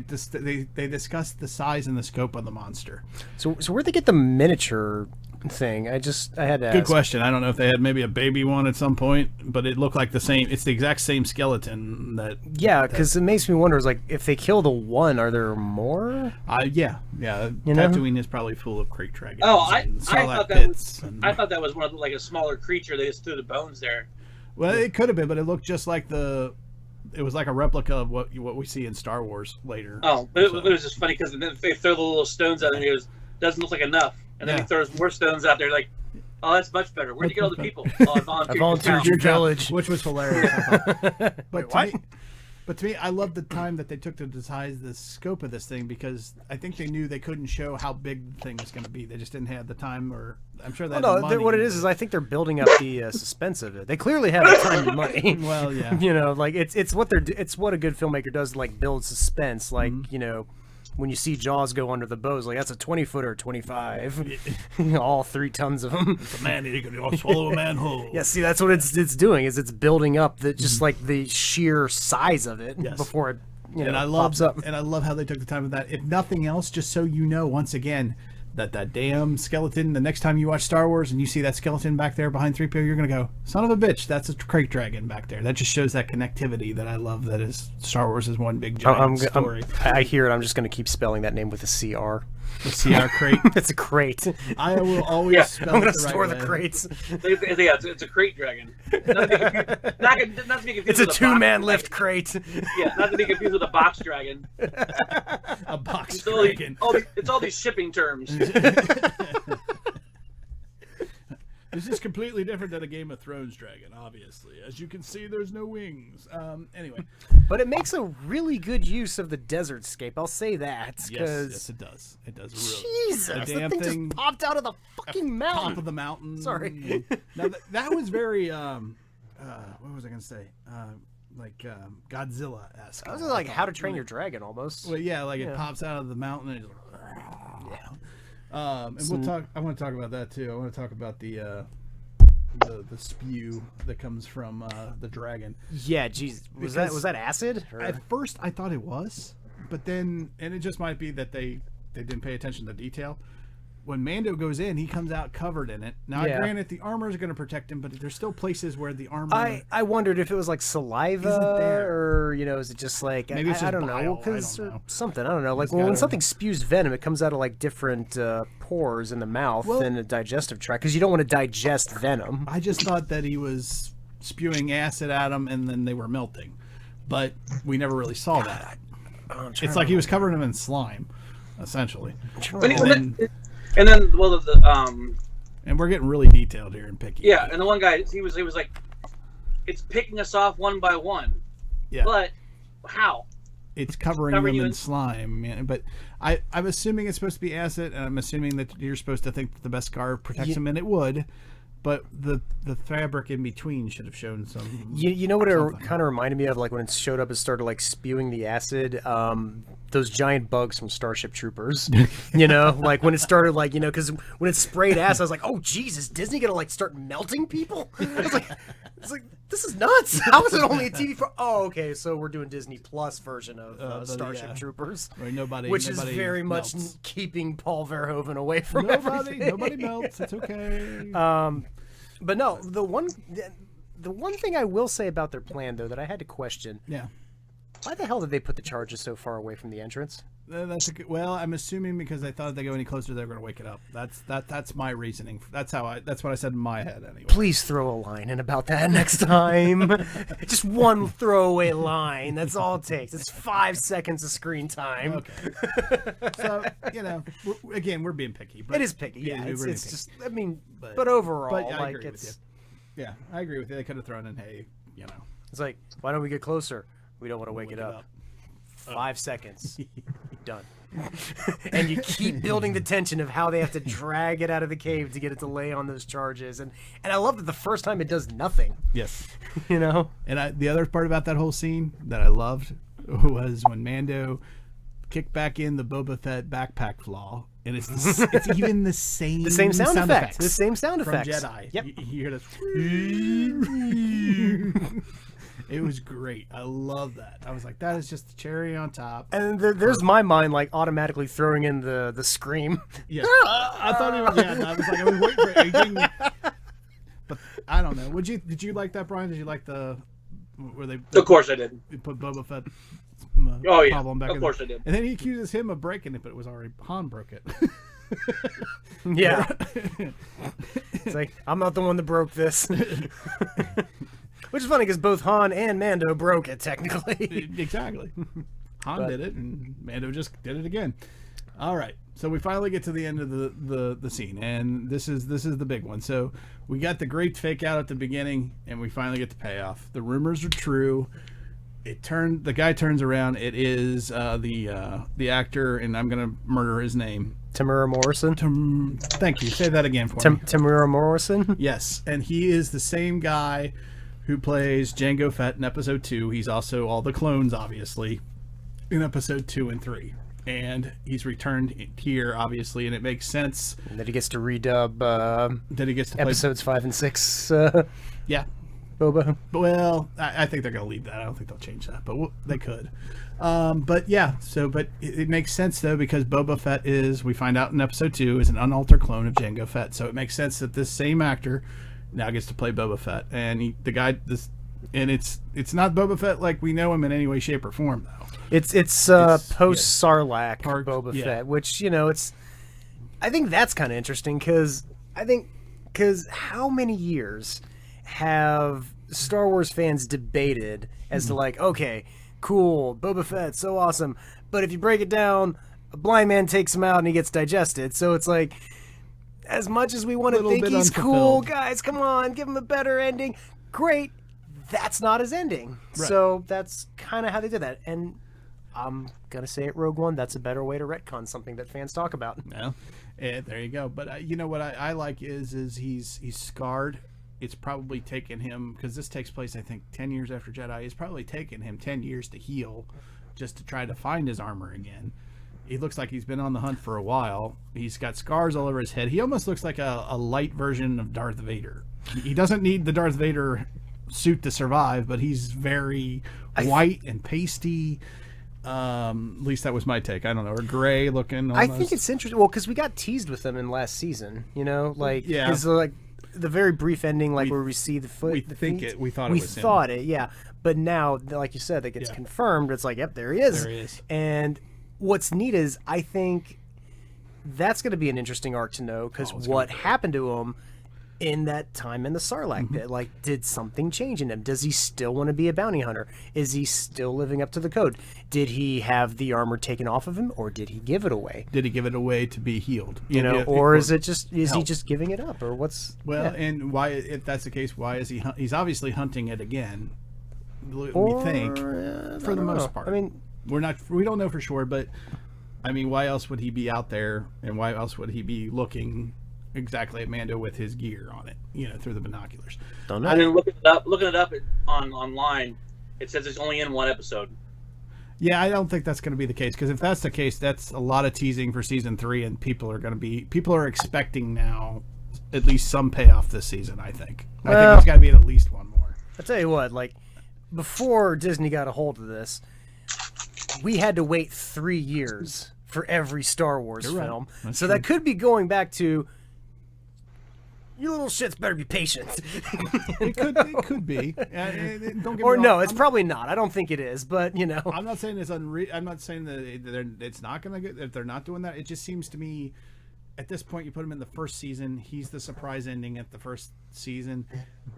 discussed the size and the scope of the monster. So where'd they get the miniature thing? I had to ask. Good question. I don't know if they had maybe a baby one at some point, but it looked like the same. It's the exact same skeleton that. Yeah, because it makes me wonder. Is like if they kill the one, are there more? Yeah. You know? Tatooine is probably full of Krayte Dragons. Oh, I thought that was one of like a smaller creature. They just threw the bones there. Well, it could have been, but it looked just like it was like a replica of what we see in Star Wars later. Oh, but it was just funny because then they throw the little stones out and he goes, doesn't look like enough. And then he throws more stones out there like, oh, that's much better. Where'd you get all the people? Oh, I volunteered your village. Which was hilarious. But to me, I love the time that they took to decide the scope of this thing, because I think they knew they couldn't show how big the thing was going to be. They just didn't have the time, or I'm sure that. What it is I think they're building up the suspense of it. They clearly have the time and money. Well, yeah. You know, like it's what a good filmmaker does, like build suspense. Like you know, when you see Jaws go under the bows, like that's a 20-footer, 25, all 3 tons of them. It's a man he can swallow a manhole. Yeah, see, that's what it's doing. Is it's building up just like the sheer size of it before it pops up. And I love how they took the time with that. If nothing else, just so you know, once again, that damn skeleton, the next time you watch Star Wars and you see that skeleton back there behind 3PO, you're going to go, son of a bitch, that's a Krayte Dragon back there. That just shows that connectivity that I love, that is Star Wars is one big giant story. I hear it. I'm just going to keep spelling that name with a CR. The CR crate. It's a crate. I will always spell I'm going to the store right It's the crates. a Krayte Dragon. Not to be confused It's a 2-man lift crate. Yeah, not to be confused with a box dragon. A box dragon. It's all these shipping terms. This is completely different than a Game of Thrones dragon, obviously. As you can see, there's no wings. Anyway. But it makes a really good use of the desert scape. I'll say that. Yes, it does. It does really. Jesus, the that damn thing just popped out of the fucking mountain. Top of the mountain. Sorry. Now, that was very, what was I going to say? Godzilla-esque. I was like How to Train Your Dragon almost. Well, yeah, it pops out of the mountain and it's and we'll talk. I want to talk about that too. I want to talk about the spew that comes from the dragon. Yeah, geez, was that acid? Or? At first, I thought it was, but then, and it just might be that they didn't pay attention to detail. When Mando goes in, he comes out covered in it. Now, granted, the armor is going to protect him, but there's still places where the armor. I wondered if it was like saliva, or is it just like maybe it's just I don't bile, know, or something. I don't know. Like when something spews venom, it comes out of like different pores in the mouth and the digestive tract, because you don't want to digest venom. I just thought that he was spewing acid at him, and then they were melting, but we never really saw that. It's like he was covering them in slime, essentially. And then, and we're getting really detailed here and picky. Yeah, and the one guy, he was like, it's picking us off one by one. Yeah. But how? It's covering them in slime. Yeah, but I'm assuming it's supposed to be acid, and I'm assuming that you're supposed to think that the Beskar protects him, and it would. But the fabric in between should have shown some. You know what it kind of reminded me of, like when it showed up and started like spewing the acid. Those giant bugs from Starship Troopers. Like when it started, like because when it sprayed acid, I was like, oh Jesus, Disney gonna like start melting people? I was like, It's like, this is nuts. How is it only a TV for? Oh, okay. So we're doing Disney Plus version of Starship Troopers, right, which is very much keeping Paul Verhoeven away from everything. Nobody melts. It's okay. But no, the one thing I will say about their plan, though, that I had to question. Yeah. Why the hell did they put the charges so far away from the entrance? That's a good, well, I'm assuming because they thought if they go any closer, they're going to wake it up. That's my reasoning. That's what I said in my head anyway. Please throw a line in about that next time. Just one throwaway line. That's all it takes. It's 5 seconds of screen time. Okay. So again, we're being picky. But it is picky. Yeah, it's picky. just. I mean, but overall, but I agree it's. With you. Yeah, I agree with you. They could have thrown in, hey, It's like, why don't we get closer? We don't want to wake it up. 5 seconds. Done. And you keep building the tension of how they have to drag it out of the cave to get it to lay on those charges. And I love that the first time it does nothing. Yes. And the other part about that whole scene that I loved was when Mando kicked back in the Boba Fett backpack flaw. And it's even the same sound effect. effects The same sound effects. From Jedi. Yep. You hear this. It was great. I love that. I was like, that is just the cherry on top. And there's my mind like automatically throwing in the scream. Yeah. I thought it was, I was like, I was waiting for it. But I don't know. Did you like that, Brian? Did you like where they Of course I did. Put Boba Fett problem back of course I did. And then he accuses him of breaking it, but it was already Han broke it. Yeah. It's like, I'm not the one that broke this. Which is funny because both Han and Mando broke it technically. Exactly. Han did it, and Mando just did it again. All right, so we finally get to the end of the scene, and this is the big one. So we got the great fake out at the beginning, and we finally get the payoff. The rumors are true. The guy turns around. It is the actor, and I'm gonna murder his name. Tamura Morrison. Thank you. Say that again for me. Tamura Morrison. Yes, and he is the same guy who plays Jango Fett in Episode 2. He's also all the clones, obviously, in Episode 2 and 3. And he's returned here, obviously, and it makes sense. And that he gets to redub Episodes 5 and 6. Yeah. Boba. Well, I think they're going to leave that. I don't think they'll change that, but they could. But yeah, but it makes sense, though, because Boba Fett we find out in Episode 2, is an unaltered clone of Jango Fett. So it makes sense that this same actor now gets to play Boba Fett, and it's not Boba Fett like we know him in any way, shape, or form, though. It's post Sarlacc Boba Fett, which I think that's kind of interesting because how many years have Star Wars fans debated as to like, okay, cool, Boba Fett, so awesome, but if you break it down, a blind man takes him out and he gets digested, so it's like, as much as we want to think he's cool, guys, come on, give him a better ending. Great. That's not his ending. Right. So that's kind of how they did that. And I'm going to say it, Rogue One, that's a better way to retcon something that fans talk about. Yeah, there you go. But what I like is he's scarred. It's probably taken him, because this takes place, I think, 10 years after Jedi. It's probably taken him 10 years to heal just to try to find his armor again. He looks like he's been on the hunt for a while. He's got scars all over his head. He almost looks like a light version of Darth Vader. He doesn't need the Darth Vader suit to survive, but he's very white and pasty. At least that was my take. I don't know, or gray looking. Almost. I think it's interesting. Well, because we got teased with them in last season. Because like the very brief ending, where we see the foot. We thought it. Yeah. But now, like you said, that gets confirmed. It's like, yep, there he is. There he is. And what's neat is I think that's going to be an interesting arc to know, because what happened to him in that time in the Sarlacc pit? Like, did something change in him? Does he still want to be a bounty hunter? Is he still living up to the code? Did he have the armor taken off of him, or did he give it away? Did he give it away to be healed? Or is he just giving it up, or what's? Well, and why? If that's the case, why is he? He's obviously hunting it again. We think, for the most part. I mean, we don't know for sure, but I mean, why else would he be out there, and why else would he be looking exactly at Mando with his gear on it, through the binoculars? Don't know. I mean, looking it up online, it says it's only in one episode. Yeah, I don't think that's going to be the case, because if that's the case, that's a lot of teasing for season 3, and people are expecting now at least some payoff this season. I think there's got to be at least one more. I'll tell you what, like, before Disney got a hold of this, we had to wait 3 years for every Star Wars film. That's so true. that could be going back to, you little shits better be patient. It could be. Don't get Or me no, wrong, it's probably not. I don't think it is, but, you know. I'm not saying it's I'm not saying that it's not going to get, if they're not doing that. It just seems to me, at this point, you put him in the first season. He's the surprise ending at the first season.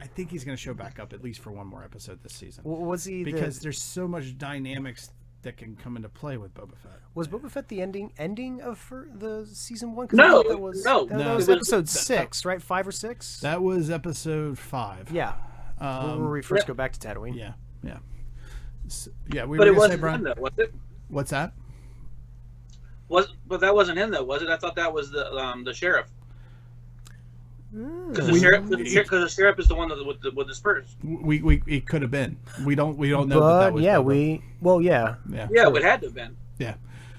I think he's going to show back up at least for one more episode this season. Was he because there's so much dynamics that can come into play with Boba Fett. Was Boba Fett the ending of the season 1? No, that was no. was episode 6, right? 5 or 6? That was episode 5. Yeah. Where we first go back to Tatooine. Yeah. So, yeah, we But were it going to say, wasn't Brian. him, though, was it? What's that? But that wasn't him, though, was it? I thought that was the sheriff. Because the sheriff is the one with the spurs. We it could have been. We don't know But that was yeah, Boba. Yeah, it had to have been. Yeah.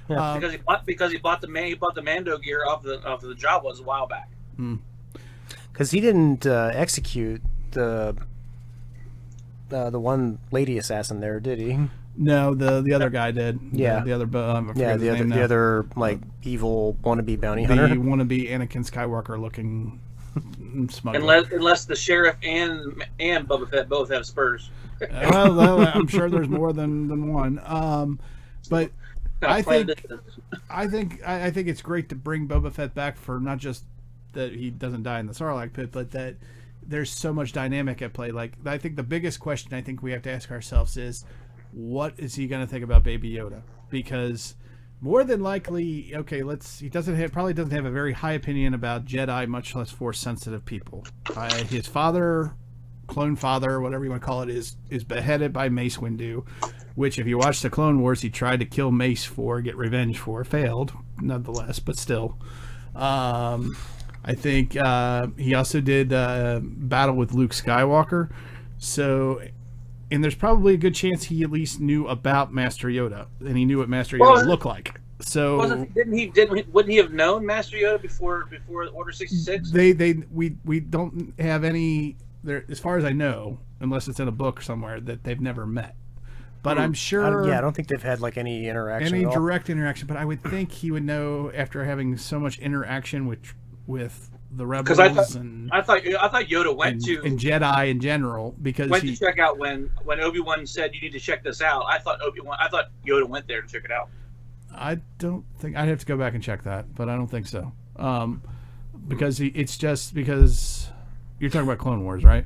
Because he bought the Mando gear off the Jawas a while back. Because he didn't execute the one lady assassin there, did he? No, the other guy did. Yeah. The other The other like evil wannabe bounty hunter. The wannabe Anakin Skywalker looking smuggler. Unless the sheriff and Boba Fett both have spurs. well, I'm sure there's more than one. But I think it's great to bring Boba Fett back for not just that he doesn't die in the Sarlacc pit, but that there's so much dynamic at play. Like, I think the biggest question I think we have to ask ourselves is, what is he going to think about Baby Yoda? Because more than likely, okay, he probably doesn't have a very high opinion about Jedi, much less Force sensitive people. His father, clone father, whatever you want to call it, is beheaded by Mace Windu, which, if you watch the Clone Wars, he tried to kill Mace get revenge for, failed nonetheless, but still. I think he also did battle with Luke Skywalker, so. And there's probably a good chance he at least knew about Master Yoda, and he knew what Master Yoda looked like. So wouldn't he have known Master Yoda before Order 66? We don't have any there, as far as I know, unless it's in a book somewhere, that they've never met. But I'm sure. I don't think they've had like any interaction. Any direct interaction, but I would think he would know after having so much interaction with the rebels. Because I thought Yoda went to and Jedi in general, because went to check out when Obi-Wan said you need to check this out. I thought Yoda went there to check it out. I don't think I'd have to go back and check that, but I don't think so. Because it's just because you're talking about Clone Wars, right?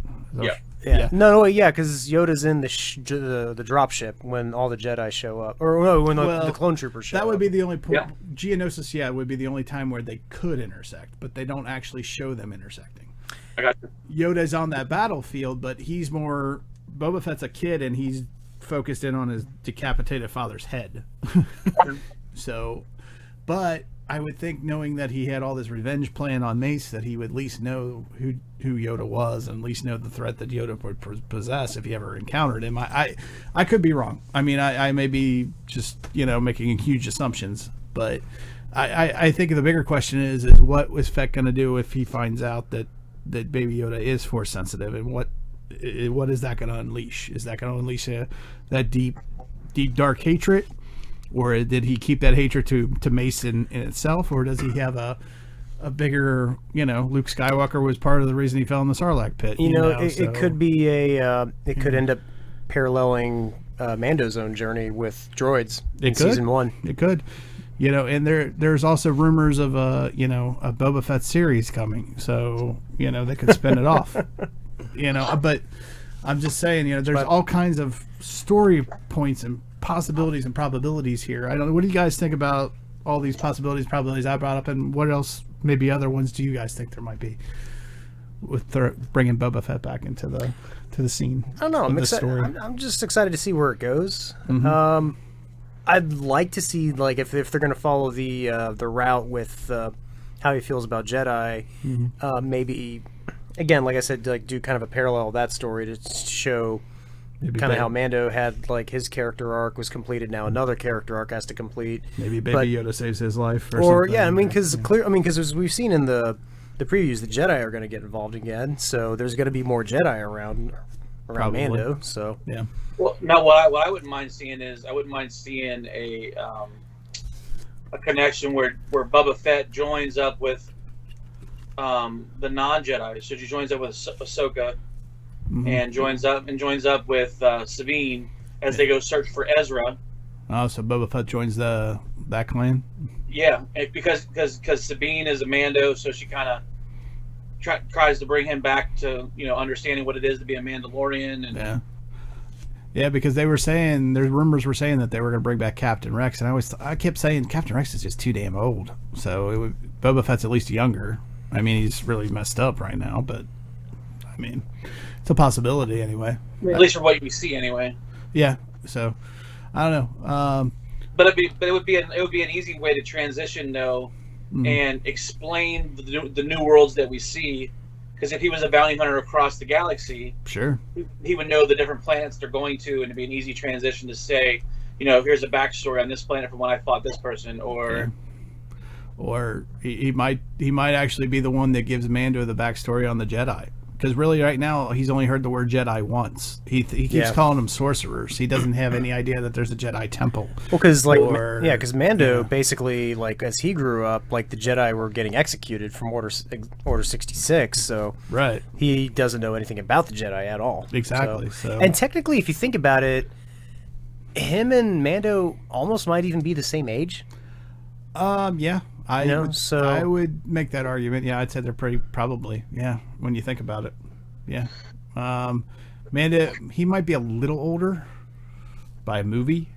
Yeah. No, because Yoda's in the drop ship when all the Jedi show up, or no, when the clone troopers show up. That would be the only point. Yeah. Geonosis, would be the only time where they could intersect, but they don't actually show them intersecting. I got you. Yoda's on that battlefield, but he's more. Boba Fett's a kid, and he's focused in on his decapitated father's head. So, but I would think, knowing that he had all this revenge plan on Mace, that he would at least know who Yoda was, and at least know the threat that Yoda would possess if he ever encountered him. I could be wrong. I mean, I may be just making huge assumptions, but I think the bigger question is what was Fett going to do if he finds out that Baby Yoda is Force sensitive, and what is that going to unleash? Is that going to unleash that deep dark hatred? Or did he keep that hatred to Mace in itself? Or does he have a bigger, Luke Skywalker was part of the reason he fell in the Sarlacc pit? It could be it could end up paralleling Mando's own journey with droids in season 1. It could. And there's also rumors of a Boba Fett series coming. So, they could spin it off. But I'm just saying, there's all kinds of story points and possibilities and probabilities here. I don't know. What do you guys think about all these possibilities, probabilities I brought up, and what else, maybe other ones, do you guys think there might be with bringing Boba Fett back into the scene? I don't know. I'm excited. I'm just excited to see where it goes. Mm-hmm. I'd like to see, like, if they're going to follow the route with how he feels about Jedi. Mm-hmm. Maybe, again, like I said, like do kind of a parallel of that story to show. Kind of how Mando had, like, his character arc was completed. Now another character arc has to complete. Maybe Baby Yoda saves his life, or something. Yeah, I mean, because as we've seen in the previews, the Jedi are going to get involved again. So there's going to be more Jedi around. around Probably. Mando. So Yeah. Well, now what I wouldn't mind seeing is a connection where Boba Fett joins up with the non-Jedi. So she joins up with Ahsoka and joins up with Sabine as they go search for Ezra. Oh, so Boba Fett joins that clan? Yeah, because Sabine is a Mando, so she kind of tries to bring him back to understanding what it is to be a Mandalorian. And yeah, because they were saying, there's rumors were saying that they were going to bring back Captain Rex, and I kept saying Captain Rex is just too damn old. So Boba Fett's at least younger. I mean, he's really messed up right now, but I mean, it's a possibility anyway. At least for what we see anyway. Yeah. So I don't know. But it would be an easy way to transition though, and explain the new worlds that we see. Because if he was a bounty hunter across the galaxy, sure, he would know the different planets they're going to, and it'd be an easy transition to say, here's a backstory on this planet from when I fought this person, or he might actually be the one that gives Mando the backstory on the Jedi. Because really, right now, he's only heard the word Jedi once. He keeps calling them sorcerers. He doesn't have any idea that there's a Jedi temple. Well, because Mando basically, like, as he grew up, like, the Jedi were getting executed from Order 66, so right, he doesn't know anything about the Jedi at all. Exactly. So. And technically, if you think about it, him and Mando almost might even be the same age. Yeah. I would make that argument. Yeah, I'd say they're probably. Yeah, when you think about it. Yeah. Mando, he might be a little older by a movie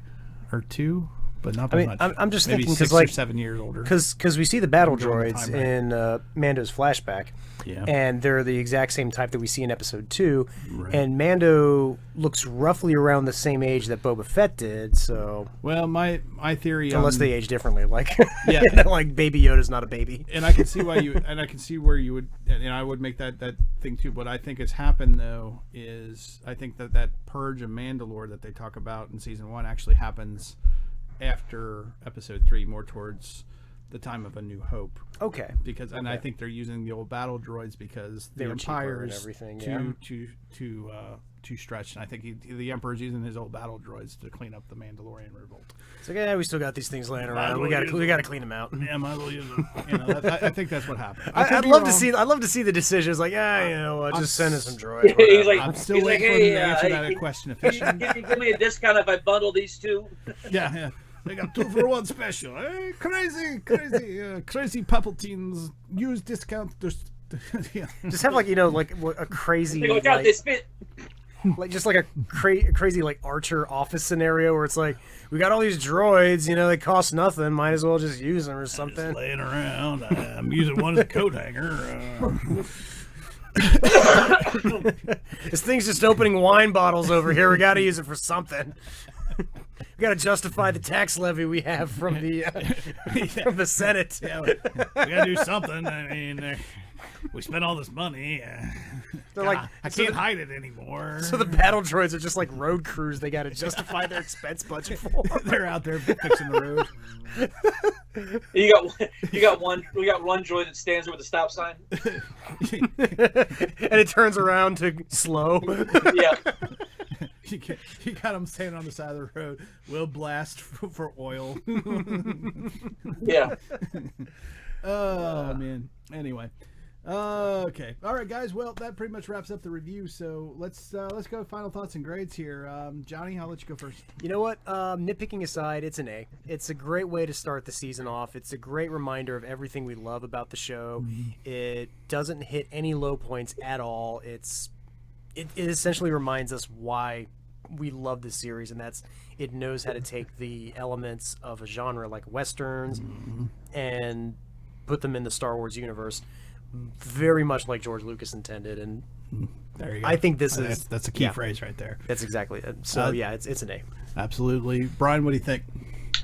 or two, but not by much. I'm just maybe thinking 6 or 7 years older. Because we see the battle droids in Mando's flashback, and they're the exact same type that we see in Episode 2, and Mando looks roughly around the same age that Boba Fett did. So, well, my theory, unless they age differently, like like Baby Yoda's not a baby, and I can see why you, and I can see where you would, and I would make that thing too. What I think has happened though is I think that purge of Mandalore that they talk about in season 1 actually happens after Episode 3, more towards the time of A New Hope. Okay. Because I think they're using the old battle droids because the Empire is too stretched, and I think the Emperor's using his old battle droids to clean up the Mandalorian revolt. It's like, we still got these things laying around. We got to clean them out. Yeah, might as well use them. I think that's what happened. I'd love to see the decisions. Like, just send us some droids. He's like, I'm still waiting for him to answer that question efficiently. Give me a discount if I bundle these two. Yeah. They got 2 for 1 special. Hey, crazy Palpatines use discount. Just have like a crazy. They go, they spit. Like just like a crazy like Archer office scenario where it's like we got all these droids, they cost nothing, might as well just use them or something. Just laying around. I'm using one as a coat hanger. This thing's just opening wine bottles over here. We got to use it for something. We got to justify the tax levy we have from the Senate. Yeah, we got to do something. I mean, we spent all this money. They're like, I can't hide it anymore. So the battle droids are just like road crews. They got to justify their expense budget for. They're out there fixing the road. We got one droid that stands there with a stop sign, and it turns around to slow. Yeah. You got them standing on the side of the road. We'll blast for oil. Yeah. Oh man. Anyway. Okay. All right, guys. Well, that pretty much wraps up the review. So let's go final thoughts and grades here. Johnny, I'll let you go first. You know what? Nitpicking aside, it's an A. It's a great way to start the season off. It's a great reminder of everything we love about the show. It doesn't hit any low points at all. It essentially reminds us why we love this series, and that's it knows how to take the elements of a genre like westerns and put them in the Star Wars universe, very much like George Lucas intended. And there you go. I think that's a key phrase right there. That's exactly it. So it's an A. Absolutely. Brian, what do you think?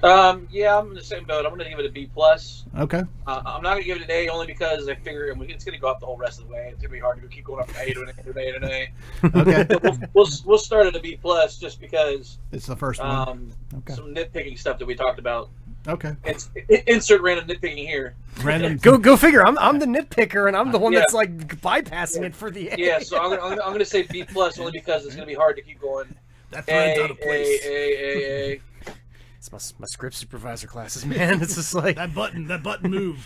Yeah, I'm in the same boat. I'm going to give it a B+. Okay. I'm not going to give it an A only because I figure it's going to go up the whole rest of the way. It's going to be hard to keep going up from A to an A to an A to an A. Okay. But we'll start at a B+ just because it's the first one. Some nitpicking stuff that we talked about Okay. It's insert random nitpicking here. Random. Go figure. I'm the nitpicker, and I'm the one that's like bypassing it for the A. Yeah, so I'm gonna say B+ only because it's gonna be hard to keep going. That thread's out of place. A. It's my script supervisor classes, man. It's just like that button move.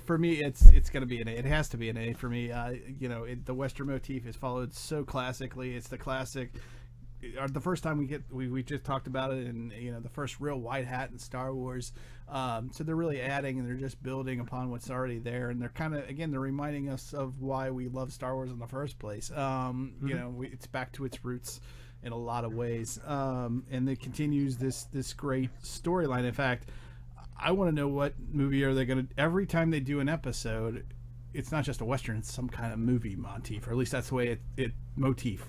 For me, it's gonna be an A. It has to be an A for me. The Western motif is followed so classically. It's the classic. The first time we just talked about it, and the first real white hat in Star Wars. So they're really adding, and they're just building upon what's already there, and they're kind of they're reminding us of why we love Star Wars in the first place. It's back to its roots in a lot of ways, and it continues this great storyline. In fact, I want to know what movie are they going to. Every time they do an episode, it's not just a Western; it's some kind of movie motif, or at least that's the way it motif.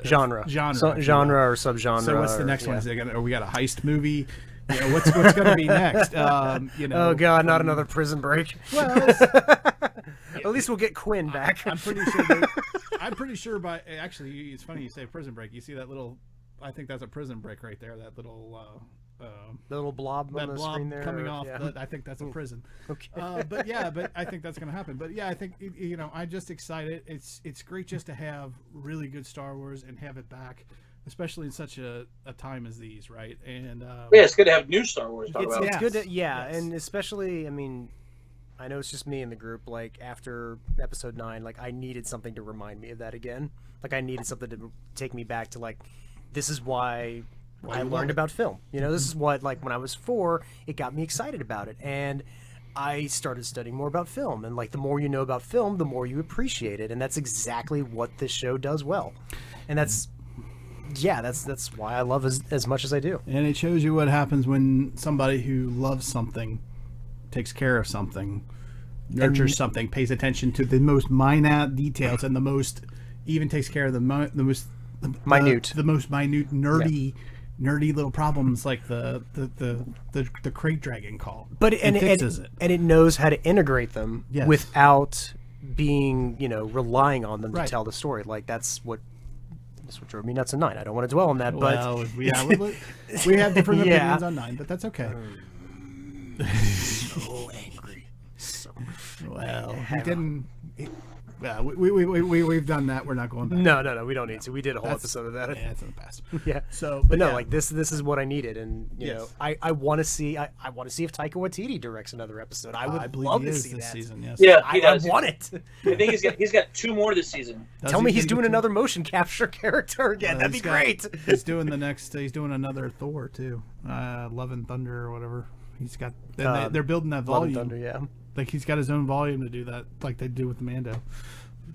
Genre or subgenre. So what's the next one? Is we got a heist movie? What's going to be next? Oh God, not another Prison Break. Well, at least we'll get Quinn back. I'm pretty sure. By actually, it's funny you say Prison Break. You see that little? I think that's a Prison Break right there. That little. The little blob on the screen there coming off. I think that's a prison. Okay. But I think that's going to happen. But yeah, I think I'm just excited. It's great just to have really good Star Wars and have it back, especially in such a time as these, right? And it's good to have new Star Wars. It's good to and especially I know it's just me in the group. Like after Episode 9, like I needed something to remind me of that again. Like I needed something to take me back to like this is why I learned about film. This is what, like, when I was 4, it got me excited about it. And I started studying more about film. And, like, the more you know about film, the more you appreciate it. And that's exactly what this show does well. And that's why I love as much as I do. And it shows you what happens when somebody who loves something, takes care of something, nurtures something, pays attention to the most minute details, and even takes care of the most minute, nerdy little problems like the Krayte Dragon call. But it fixes it. And it knows how to integrate them without being, relying on them to tell the story. Like that's what drove me nuts in 9. I don't want to dwell on that, but we have different opinions on 9, but that's okay. So angry. He didn't. Well, we've done that. We're not going back. No, we don't need to. We did a whole episode of that. Yeah, it's in the past. Yeah. So, but no, like this is what I needed, and I want to see. I want to see if Taika Waititi directs another episode. I would love to see this that season. Yes. Yeah, I want it. I think he's got 2 more this season. Tell me he's doing another motion capture character again. That'd be great. He's doing He's doing another Thor too. Love and Thunder or whatever. He's got. They're building that volume. Love and Thunder, yeah. Like he's got his own volume to do that, like they do with the Mando.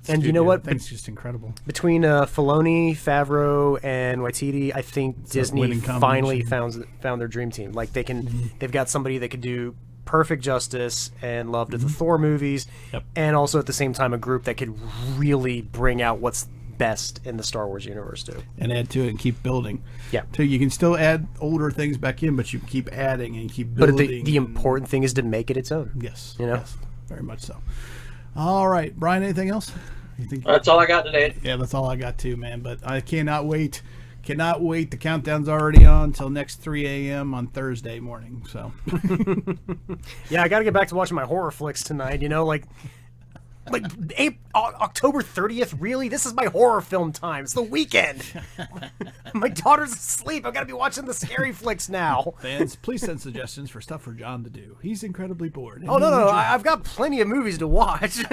And you know what? It's just incredible. Between Filoni, Favreau, and Waititi, I think Disney finally found their dream team. Like they've got somebody that could do perfect justice and love to the Thor movies, and also at the same time a group that could really bring out what's best in the Star Wars universe too, and add to it and keep building. Yeah. So you can still add older things back in, but you keep adding and keep building. But the important thing is to make it its own. Yes. Yes, very much so. All right, Brian, anything else? That's all I got today. Yeah, that's all I got too, man. But I cannot wait. Cannot wait. The countdown's already on until next 3 a.m. on Thursday morning. So, yeah, I got to get back to watching my horror flicks tonight. Like October 30th, really? This is my horror film time. It's the weekend. My daughter's asleep. I've got to be watching the scary flicks now. Fans, please send suggestions for stuff for John to do. He's incredibly bored. Oh, no. I've got plenty of movies to watch.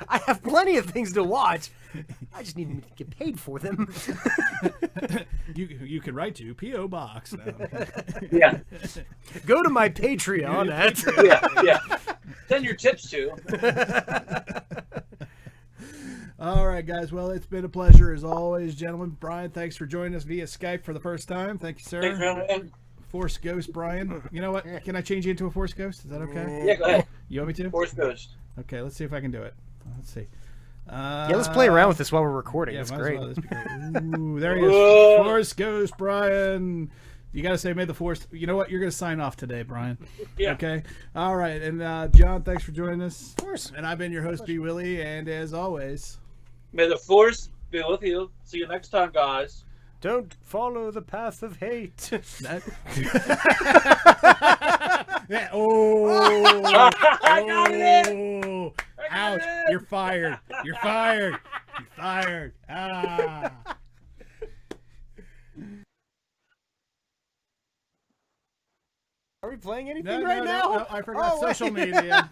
I have plenty of things to watch. I just need to get paid for them. You can write to P.O. Box. Yeah. Go to my Patreon. Yeah. Send your tips to. All right, guys. Well, it's been a pleasure as always, gentlemen. Brian, thanks for joining us via Skype for the first time. Thank you, sir. Thanks for having me. Force Ghost, Brian. You know what? Can I change you into a Force Ghost? Is that okay? Yeah, go ahead. You want me to? Force Ghost. Okay, let's see if I can do it. Let's see. Yeah, let's play around with this while we're recording. Yeah, That's great. Well. Great. Ooh, there he is. Force Ghost, Brian. You got to say, may the Force. You know what? You're going to sign off today, Brian. Yeah. Okay. All right. And John, thanks for joining us. Of course. And I've been your host, B. Willie. And as always, may the Force be with you. See you next time, guys. Don't follow the path of hate. That... Yeah, oh, I got it! Ouch! You're fired. You're fired. You're fired. Ah. Are we playing anything right now? No, I forgot Oh, wait. social media.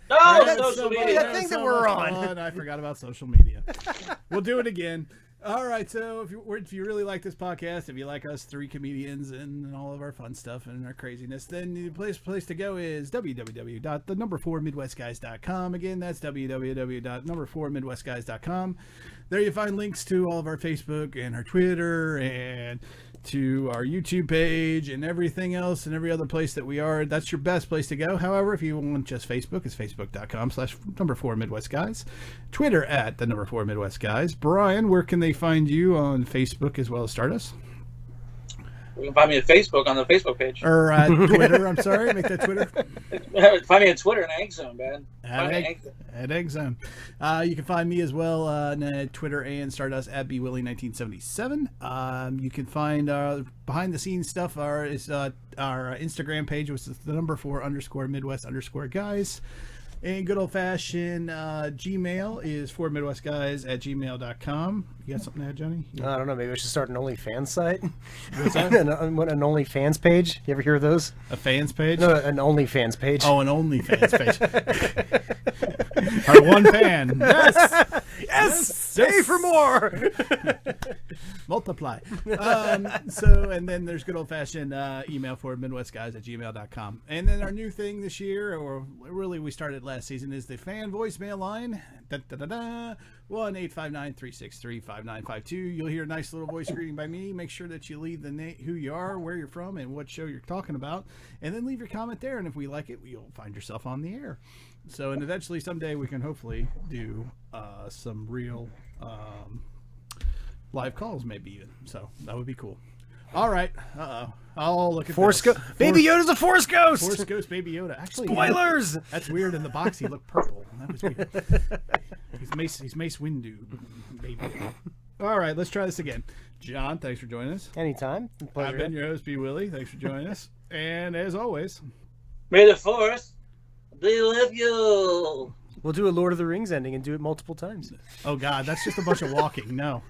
No, that's social so media. that thing that we're on. Fun. I forgot about social media. We'll do it again. All right, so if you really like this podcast, if you like us three comedians and all of our fun stuff and our craziness, then the place to go is www.the4midwestguys.com. Again, that's www.4midwestguys.com. There you find links to all of our Facebook and our Twitter and to our YouTube page and everything else and every other place that we are. That's your best place to go. However, if you want just Facebook, it's facebook.com/4midwestguys. Twitter at @4midwestguys. Brian, where can they find you on Facebook as well as Stardust? You can find me on Facebook on the Facebook page. Or Twitter, I'm sorry. Make that Twitter. Find me on Twitter and Egg Zone, man. At Egg Zone. You can find me as well on Twitter and Stardust at bwilly1977. You can find behind the scenes stuff. Our Instagram page, which is the _Midwest_guys. And good old fashioned Gmail is 4midwestguys@gmail.com. You got something to add, Johnny? I don't know. Maybe I should start an OnlyFans site. What's that? an OnlyFans page. You ever hear of those? A fans page? No, an OnlyFans page. Oh, an OnlyFans page. Our one fan. Yes! Yes! Stay for more! Multiply. And then there's good old fashioned email for midwestguys@gmail.com. And then our new thing this year, or really we started last season, is the fan voicemail line. 1-859-363-5952. You'll hear a nice little voice greeting by me. Make sure that you leave the name, who you are, where you're from, and what show you're talking about, and then leave your comment there. And if we like it, you'll find yourself on the air. So, and eventually someday we can hopefully do some real live calls, maybe even. So that would be cool. All right. I'll look at Force Ghost. Baby Yoda's a Force Ghost. Force Ghost, Baby Yoda. Actually, spoilers. That's weird. In the box, he looked purple. That was weird. He's Mace Windu, baby. All right, let's try this again. John, thanks for joining us. Anytime. Pleasure. I've been your host, B. Willie. Thanks for joining us. And as always, may the Force be with you. We'll do a Lord of the Rings ending and do it multiple times. Oh God, that's just a bunch of walking. No.